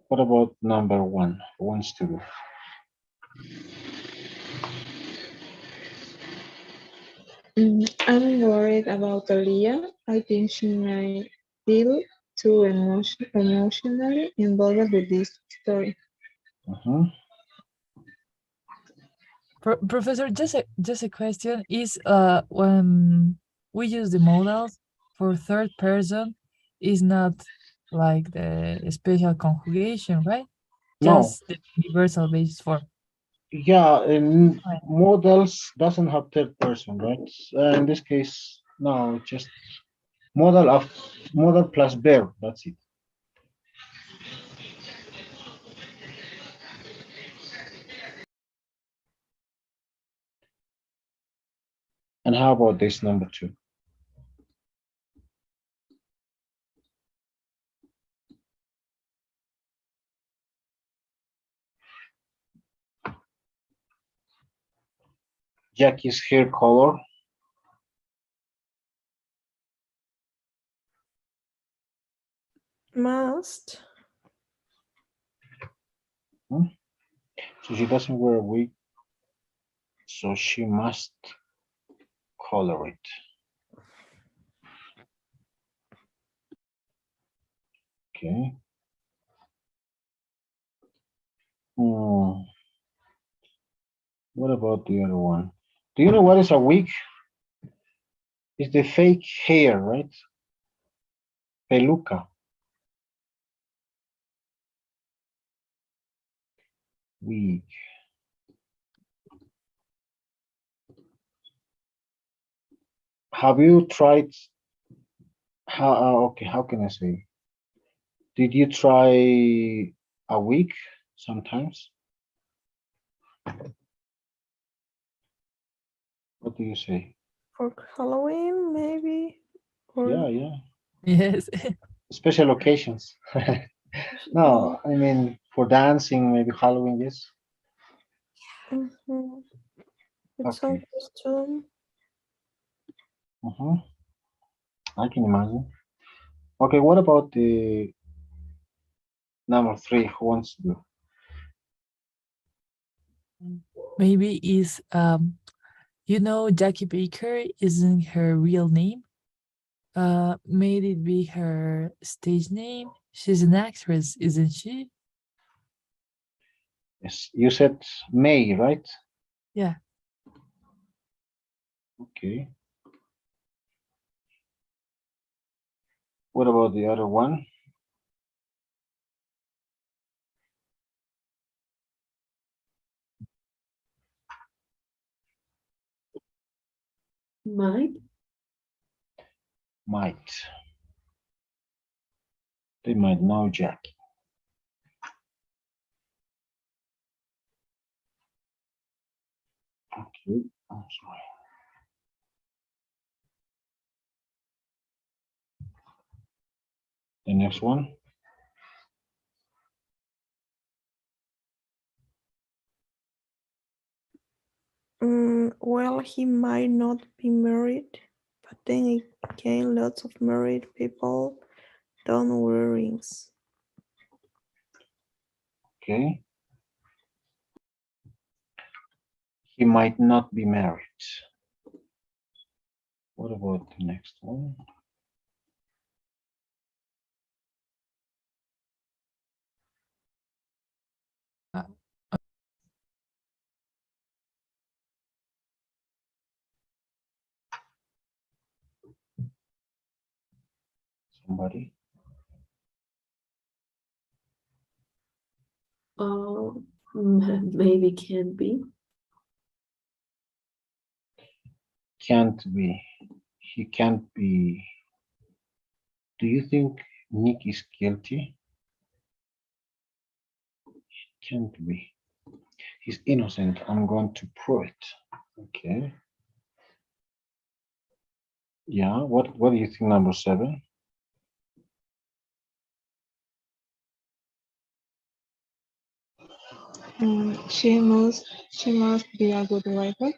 What about number one? Who wants to do? I'm worried about Aliyah. I think she might feel too emotionally involved with this story. Professor, just a question is when we use the modals for third person is not like the special conjugation, right? No. Just the universal basis form. Yeah, in Right. modals doesn't have third person, right? In this case, no, just modal plus verb. That's it. And how about this number two? Jackie's hair color. Must. So she doesn't wear a wig, so she must color it. Okay. What about the other one? Do you know what is a wig? It's the fake hair, right? Peluca. Wig. Have you tried? Okay, how can I say? Did you try a wig sometimes? What do you say? For Halloween, maybe? Or Yeah. Yes. Special occasions. No, I mean for dancing, maybe Halloween, yes. Mhm. It's some Okay. costume. I can imagine. Okay, what about the number three? Who wants to do? Maybe is Jackie Baker isn't her real name. Made it be her stage name. She's an actress, isn't she? Yes, you said May, right? Yeah. Okay. What about the other one? Might. Might. They might know Jackie. Okay, I'm sorry. The next one. Well, he might not be married, but then again, lots of married people don't wear rings. Okay. He might not be married. What about the next one? Uh, Somebody? Maybe can be. Can't be. He can't be. Do you think Nick is guilty? Can't be. He's innocent. I'm going to prove it. Okay. Yeah. What do you think, number 7? She must be a good writer.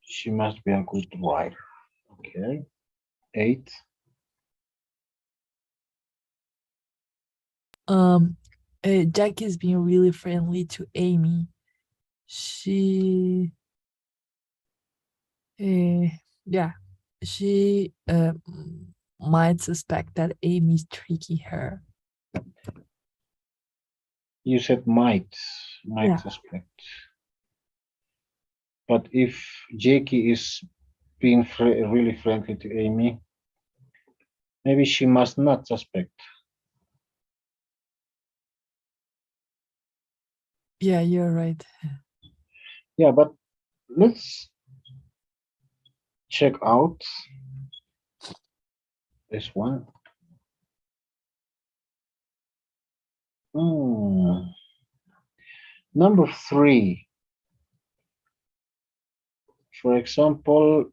She must be a good writer. Okay. 8. Jackie's being really friendly to Amy. She, yeah, she might suspect that Amy's tricking her. You said might Yeah. suspect. But if Jackie is being really friendly to Amy, maybe she must not suspect. Yeah, you're right. Yeah, but let's check out this one. Number 3. For example,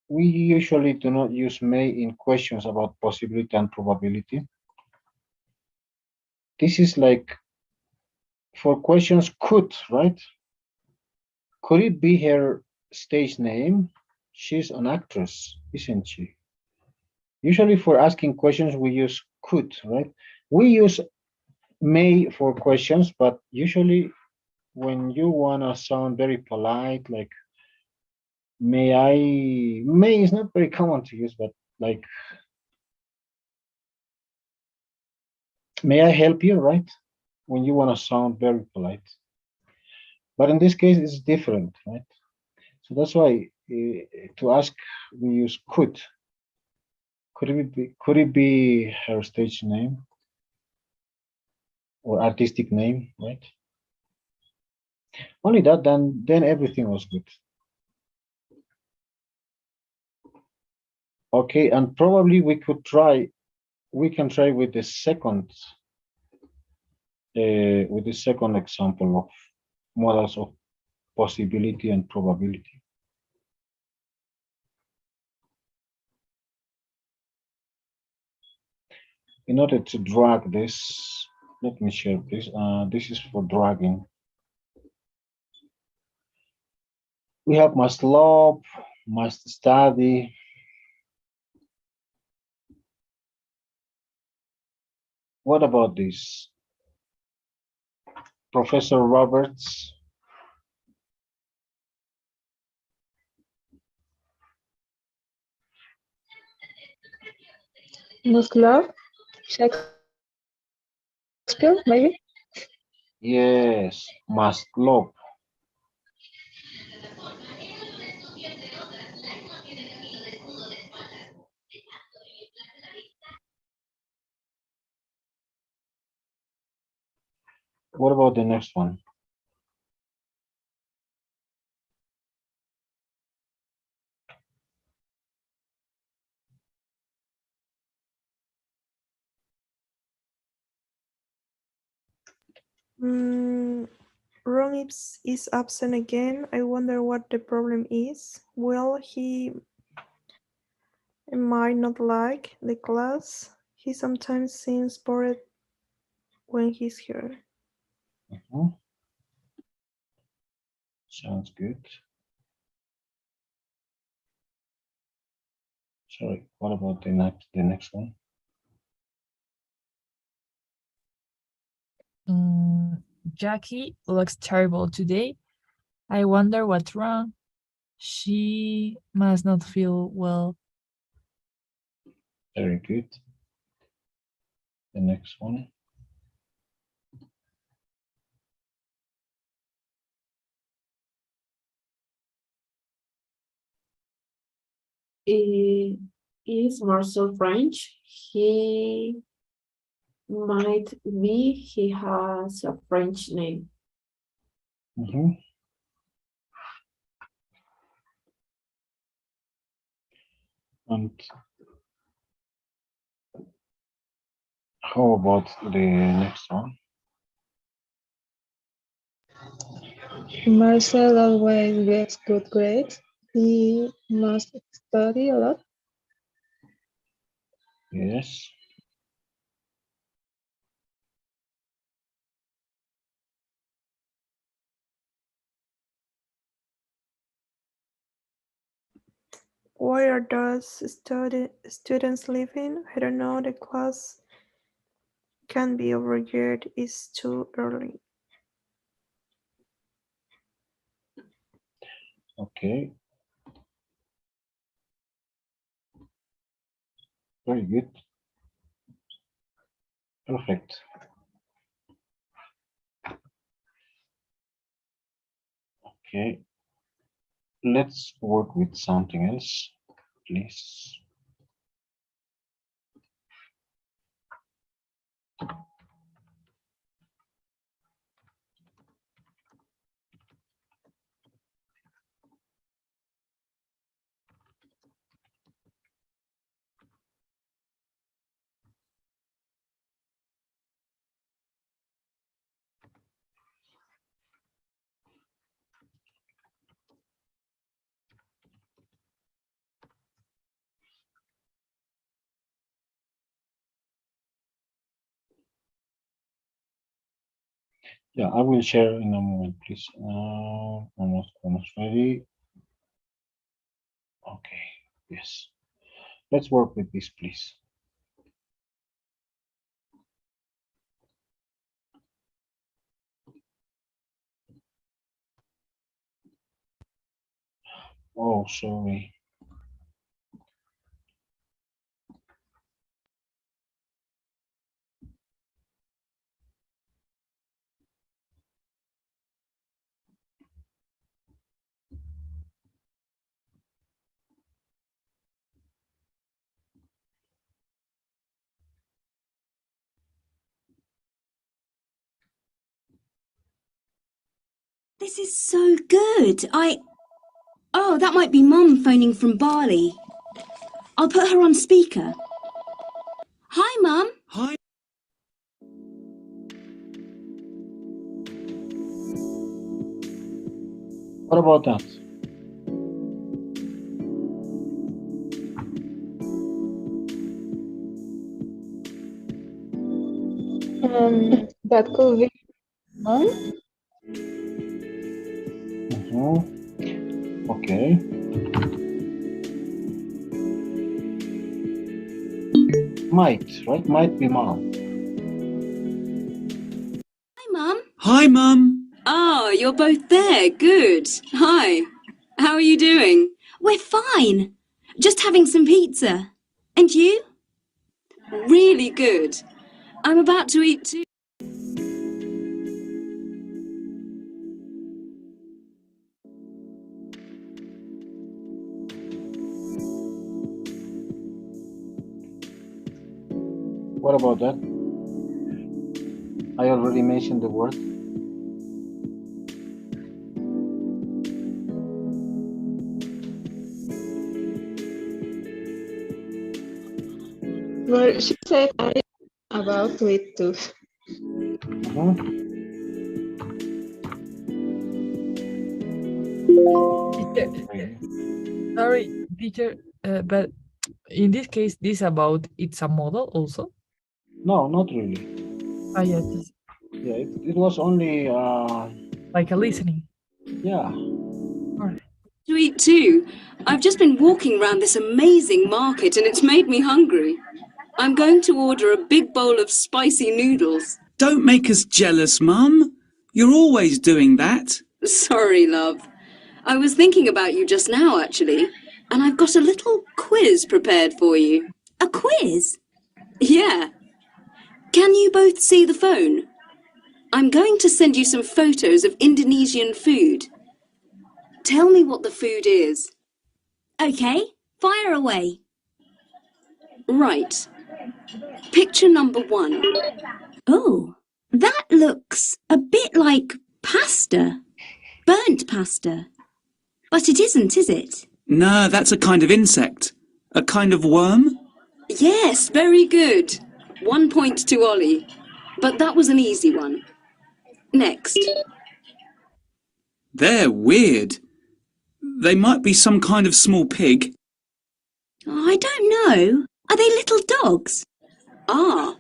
we usually do not use may in questions about possibility and probability. This is like for questions could, right? Could it be her stage name? She's an actress, isn't she? Usually for asking questions, we use could, right? We use may for questions, but usually when you want to sound very polite, like may is not very common to use, but like, may I help you, right? When you want to sound very polite. But in this case, it's different, right? So that's why to ask, we use could. Could it be her stage name or artistic name, right? Only that, then everything was good. Okay, and probably we can try with the second example of models of possibility and probability. In order to drag this, let me share this. This is for dragging. We have must love, must study. What about this? Professor Roberts. Must love Shakespeare, maybe. Yes, must love. What about the next one? Ron is absent again. I wonder what the problem is. Well, he might not like the class. He sometimes seems bored when he's here. Sounds good. Sorry, what about the next one? Jackie looks terrible today. I wonder what's wrong. She must not feel well. Very good. The next one. Is Marcel French? He might be. He has a French name. And how about the next one? Marcel always gets good grades. He must study a lot. Yes. Why are those students leaving? I don't know. The class can be over here. It's too early. Okay. Very good. Perfect. Okay. Let's work with something else, please. Yeah, I will share in a moment, please. Almost ready. Okay, yes. Let's work with this, please. Oh, sorry. This is so good. Oh, that might be Mum phoning from Bali. I'll put her on speaker. Hi, Mum. Hi. What about that? That could be on. Okay. Might, right? Might be Mom. Hi, Mum. Hi, Mum. Oh, you're both there. Good. Hi. How are you doing? We're fine. Just having some pizza. And you? Really good. I'm about to eat too. What about that? I already mentioned the word. Well, she said I am about to eat too. Sorry, teacher, but in this case, this about it's a model also? No, not really. Oh, yeah, Yeah, it was only like a listening. Yeah. All right. To eat too. I've just been walking around this amazing market and it's made me hungry. I'm going to order a big bowl of spicy noodles. Don't make us jealous, Mum. You're always doing that. Sorry, love. I was thinking about you just now, actually, and I've got a little quiz prepared for you. A quiz? Yeah. Can you both see the phone? I'm going to send you some photos of Indonesian food. Tell me what the food is. Okay, fire away. Right. Picture number 1. Oh, that looks a bit like pasta. Burnt pasta. But it isn't, is it? No, that's a kind of insect. A kind of worm? Yes, very good. 1 point to Ollie. But that was an easy one. Next. They're weird. They might be some kind of small pig. I don't know. Are they little dogs? Ah,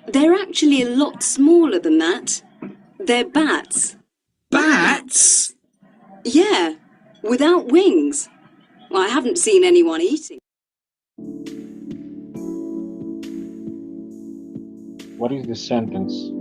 they're actually a lot smaller than that. They're bats. Bats? Yeah, without wings. Well, I haven't seen anyone eating. What is the sentence?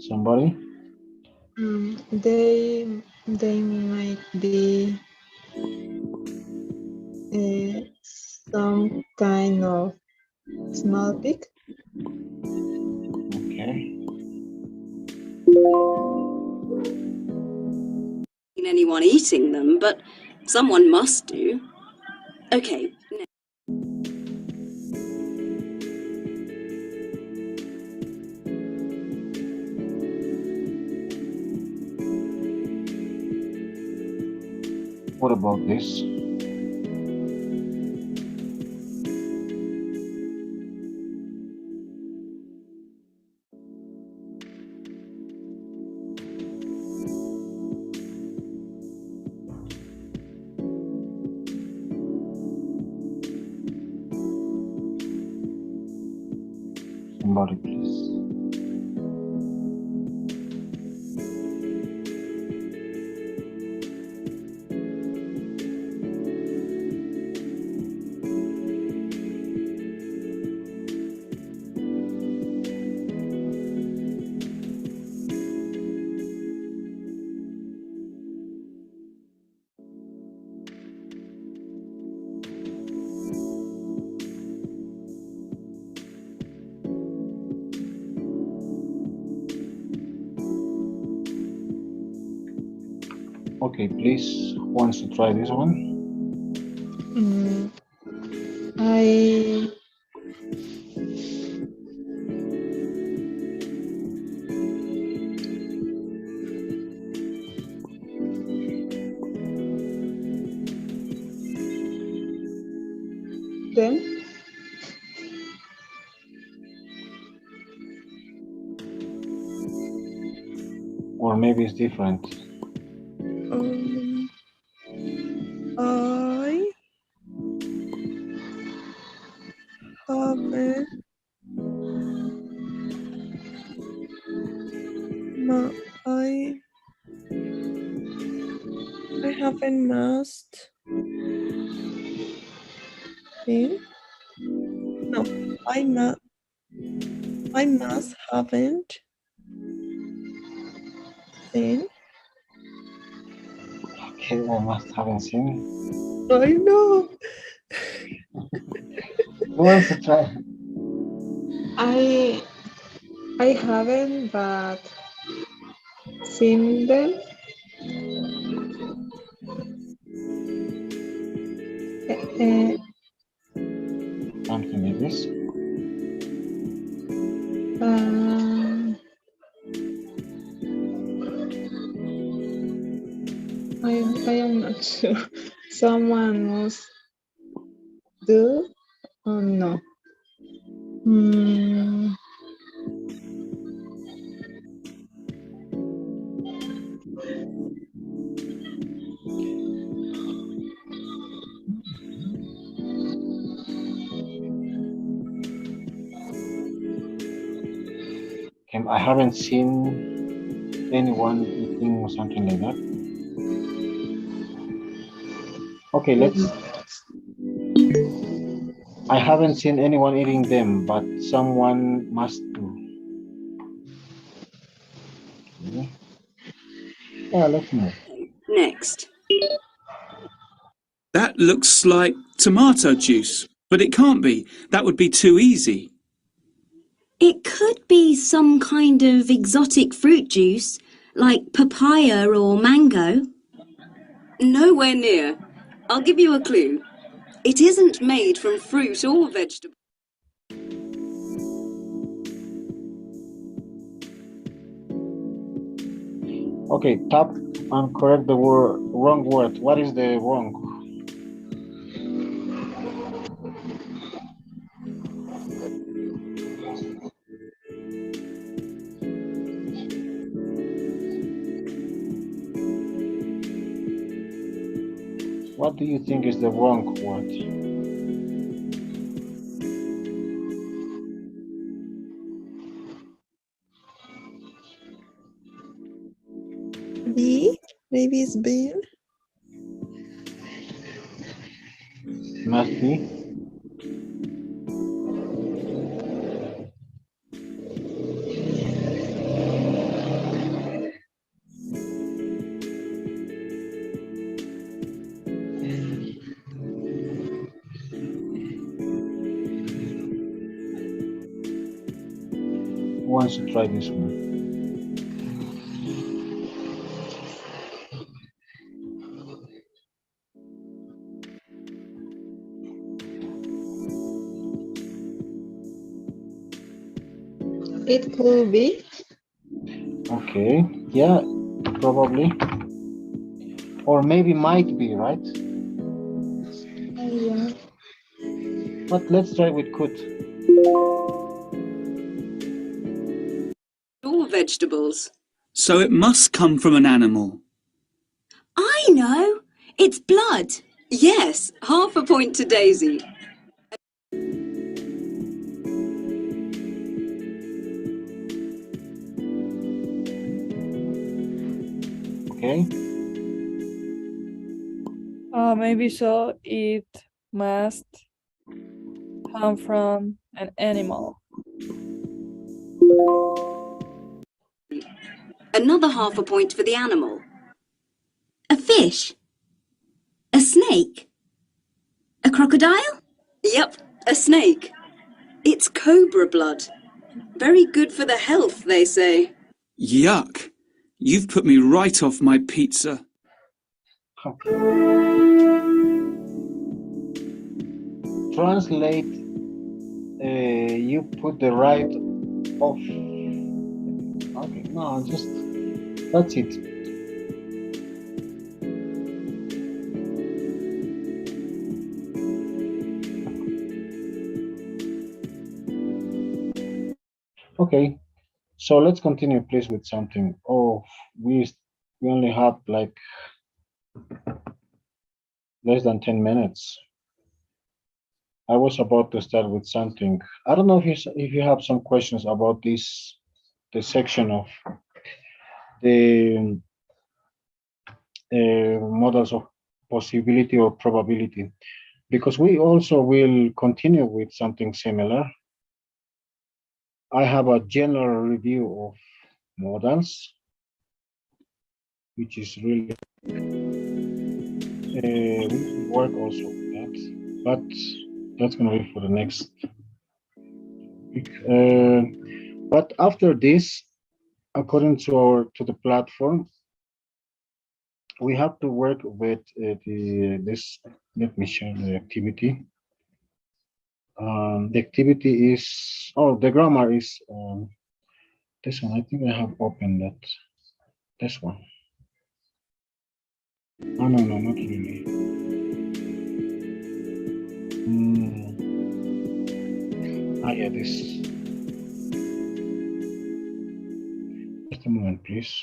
Somebody? They might be some kind of small pig. Okay. Seen anyone eating them, but someone must do. Okay. What about this? Somebody, please. Okay, please. Who wants to try this one? I them. Or maybe it's different. I haven't I haven't must been. No, I must haven't seen. Okay, I must haven't seen. I know. Who wants to try? I haven't, but seen them. Something like this. I am not sure. Someone must do or no. Okay, I haven't seen anyone eating or something like that. Okay, let's. I haven't seen anyone eating them, but someone must do. Okay. Yeah, let's move. Next. That looks like tomato juice, but it can't be. That would be too easy. It could be some kind of exotic fruit juice, like papaya or mango. Nowhere near. I'll give you a clue. It isn't made from fruit or vegetable. Okay, tap and correct the wrong word. What is the wrong? What do you think is the wrong word? B? Maybe it's bean. Must be. Who wants to try this one? It could be. Okay, yeah, probably. Or maybe might be, right? Yeah. But let's try with could. All vegetables. So it must come from an animal. I know. It's blood. Yes, half a point to Daisy. Okay. Maybe so. It must come from an animal. Another half a point for the animal. A fish. A snake. A crocodile? Yep, a snake. It's cobra blood. Very good for the health, they say. Yuck. You've put me right off my pizza. Translate. You put the right off. Okay, no, just that's it. Okay, so let's continue, please, with something. Oh, we only have like less than 10 minutes. I was about to start with something. I don't know if you have some questions about the section of the models of possibility or probability, because we also will continue with something similar. I have a general review of models, which is really we will work also with that, but that's going to be for the next week. But after this, according to the platform, we have to work with this. Let me share the activity. The activity is, the grammar is this one. I think I have opened that. This one. Oh, no, not really. Yeah, this. Just a moment, please.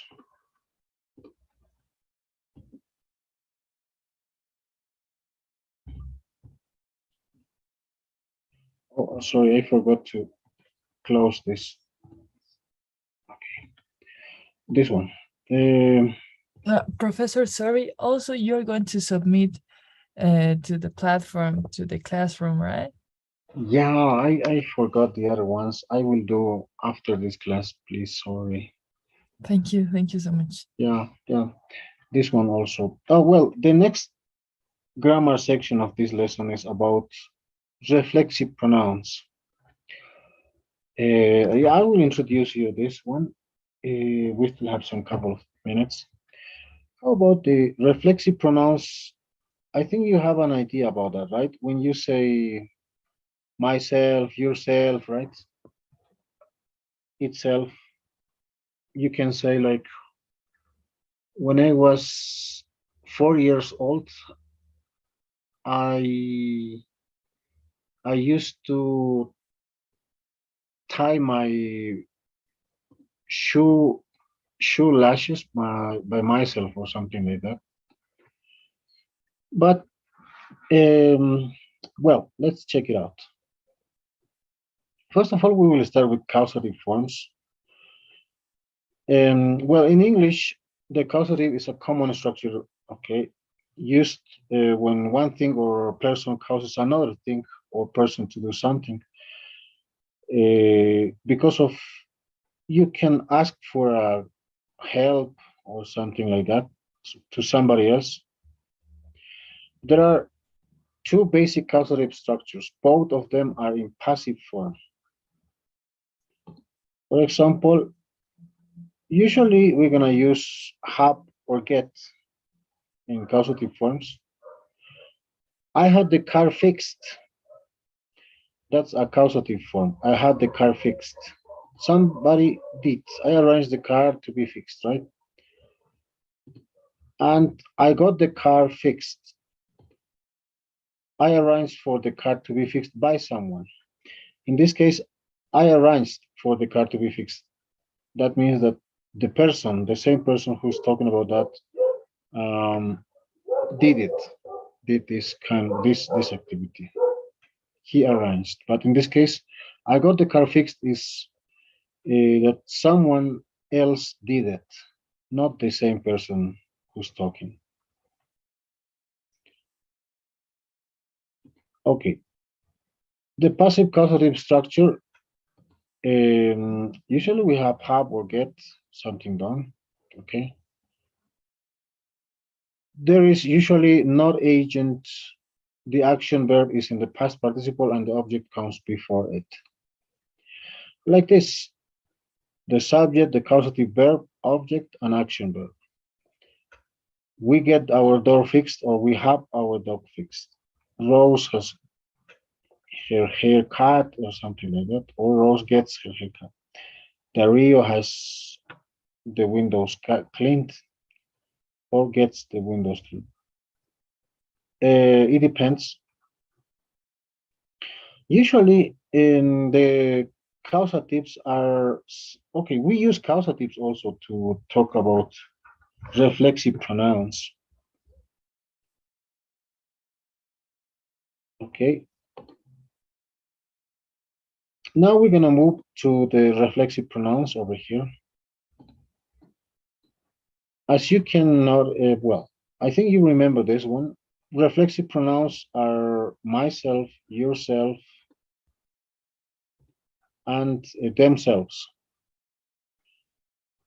Oh, sorry, I forgot to close this. Okay, this one. Professor, sorry. Also, you're going to submit to the platform, to the classroom, right? Yeah, I forgot the other ones. I will do after this class, please. Sorry. Thank you so much. Yeah. This one also. Oh, well, the next grammar section of this lesson is about reflexive pronouns. Yeah, I will introduce you this one. We still have some couple of minutes. How about the reflexive pronouns? I think you have an idea about that, right? When you say myself, yourself, right? Itself, you can say like When I was 4 years old, I I used to tie my shoe lashes by myself or something like that. But well, let's check it out. First of all, we will start with causative forms. Well, in English, the causative is a common structure, okay, used when one thing or person causes another thing or person to do something. Because of you can ask for a help or something like that to somebody else. There are two basic causative structures. Both of them are in passive form. For example, usually we're gonna use have or get in causative forms. I had the car fixed. That's a causative form. I had the car fixed. Somebody did. I arranged the car to be fixed, right? And I got the car fixed. I arranged for the car to be fixed by someone. In this case, I arranged for the car to be fixed. That means that the person, the same person who's talking about that, did it, did this activity. He arranged. But in this case, I got the car fixed is that someone else did it, not the same person who's talking. Okay. The passive causative structure, usually we have or get something done. Okay. There is usually not agent. The action verb is in the past participle and the object comes before it. Like this, the subject, the causative verb, object, and action verb. We get our door fixed or we have our dog fixed. Rose has her hair cut or something like that, or Rose gets her haircut. Dario has the windows cleaned or gets the windows cleaned. It depends. Usually, in the causatives are okay. We use causatives also to talk about reflexive pronouns. Okay. Now we're gonna move to the reflexive pronouns over here. As you cannot, well, I think you remember this one. Reflexive pronouns are myself, yourself, and themselves.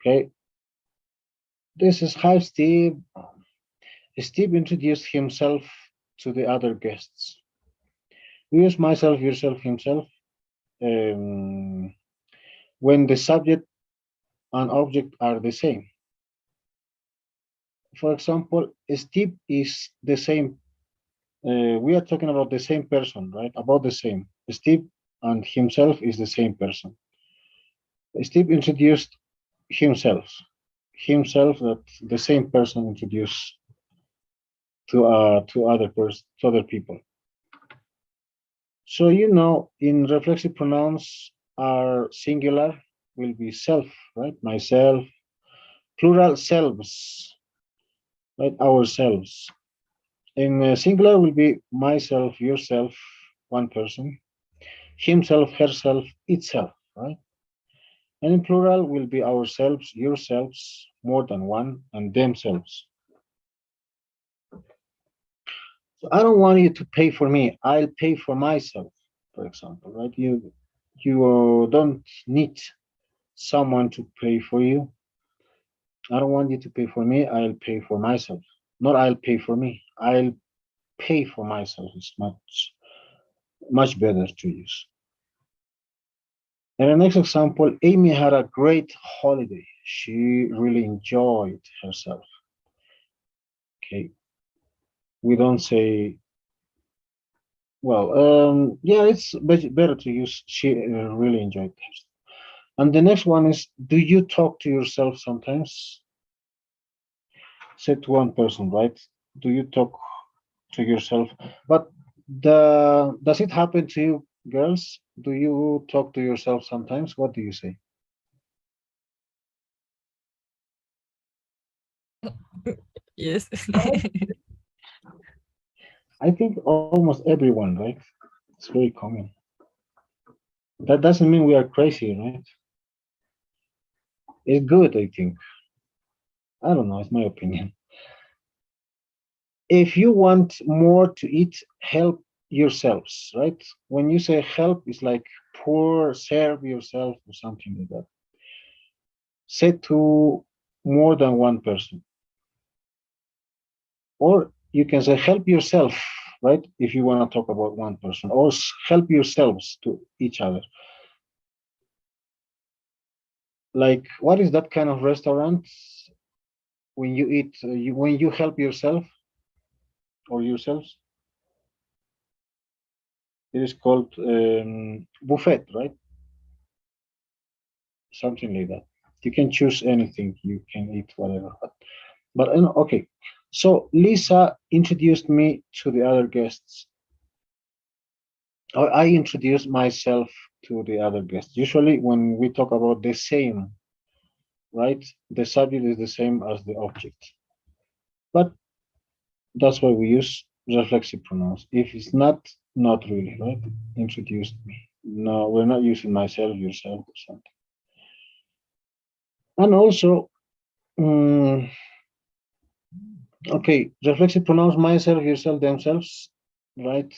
Okay. This is how Steve introduced himself to the other guests. We use myself, yourself, himself when the subject and object are the same. For example, Steve is the same. We are talking about the same person, right? About the same. Steve and himself is the same person. Steve introduced himself. Himself that the same person introduced to other people. So you know, in reflexive pronouns are singular will be self, right? Myself. Plural selves, right? Ourselves. In singular will be myself, yourself, one person. Himself, herself, itself, right? And in plural will be ourselves, yourselves, more than one, and themselves. So I don't want you to pay for me. I'll pay for myself, for example, right? You don't need someone to pay for you. I don't want you to pay for me. I'll pay for myself. Not I'll pay for me. I'll pay for myself. It's much better to use. And the next example, Amy had a great holiday. She really enjoyed herself. Okay. We don't say, well, yeah, it's better to use she really enjoyed herself. And the next one is, do you talk to yourself sometimes? said to one person, right? Do you talk to yourself? But does it happen to you, girls? Do you talk to yourself sometimes? What do you say? Yes. I think almost everyone, right? It's very common. That doesn't mean we are crazy, right? It's good, I think. I don't know, it's my opinion. If you want more to eat, help yourselves, right? When you say help, it's like pour, serve yourself or something like that. Say to more than one person. Or you can say help yourself, right? If you want to talk about one person, or help yourselves to each other. Like, what is that kind of restaurant when you eat, when you help yourself or yourselves? It is called buffet, right? Something like that. You can choose anything, you can eat whatever. But okay. So Lisa introduced me to the other guests. Or I introduced myself to the other guests. Usually, when we talk about the same, right, the subject is the same as the object. But that's why we use reflexive pronouns. If it's not, not really, right? Introduced me. No, we're not using myself, yourself, or something. And also, okay, reflexive pronouns myself, yourself, themselves, right?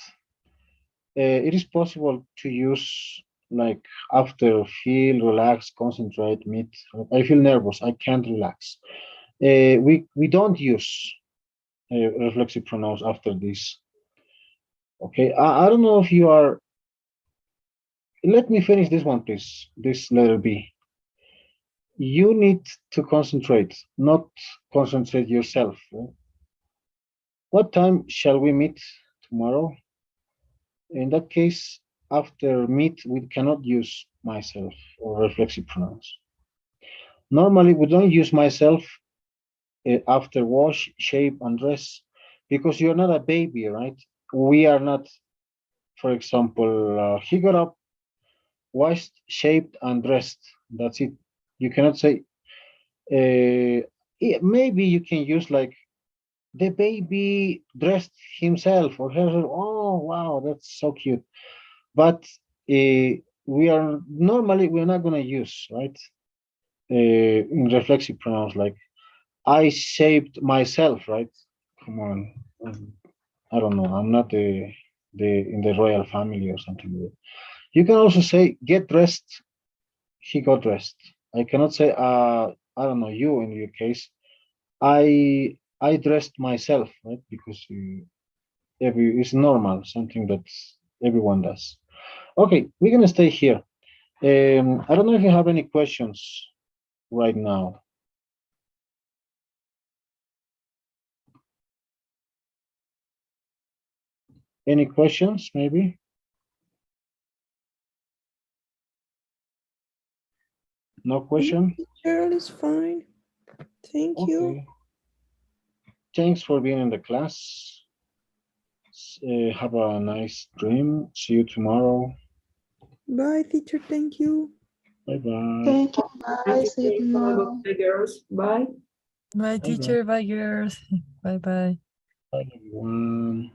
It is possible to use like after feel, relax, concentrate, meet. I feel nervous, I can't relax. We don't use reflexive pronouns after this. Okay, I don't know if you are. Let me finish this one, please. This letter B. You need to concentrate, not concentrate yourself. Right? What time shall we meet tomorrow? In that case, after meet, we cannot use myself or reflexive pronouns. Normally, we don't use myself after wash, shave, and dress because you're not a baby, right? We are not, for example, he got up, washed, shaved, and dressed. That's it. You cannot say, maybe you can use like the baby dressed himself or herself. Oh, wow, that's so cute. But we are normally we're not going to use, right? In reflexive pronouns like I shaped myself, right? Come on. I don't know. I'm not the in the royal family or something like that. You can also say get dressed. He got dressed. I cannot say I don't know you in your case. I dressed myself, right? Because it's normal, something that everyone does. Okay, we're gonna stay here. I don't know if you have any questions right now. Any questions, maybe? No question? Teacher is fine. Thank you. Okay. Thanks for being in the class. Have a nice dream. See you tomorrow. Bye, teacher. Thank you. Bye-bye. Thank you. Bye. See you tomorrow. Bye, girls. Bye. Bye, teacher. Bye, girls. Bye, bye. Bye, everyone.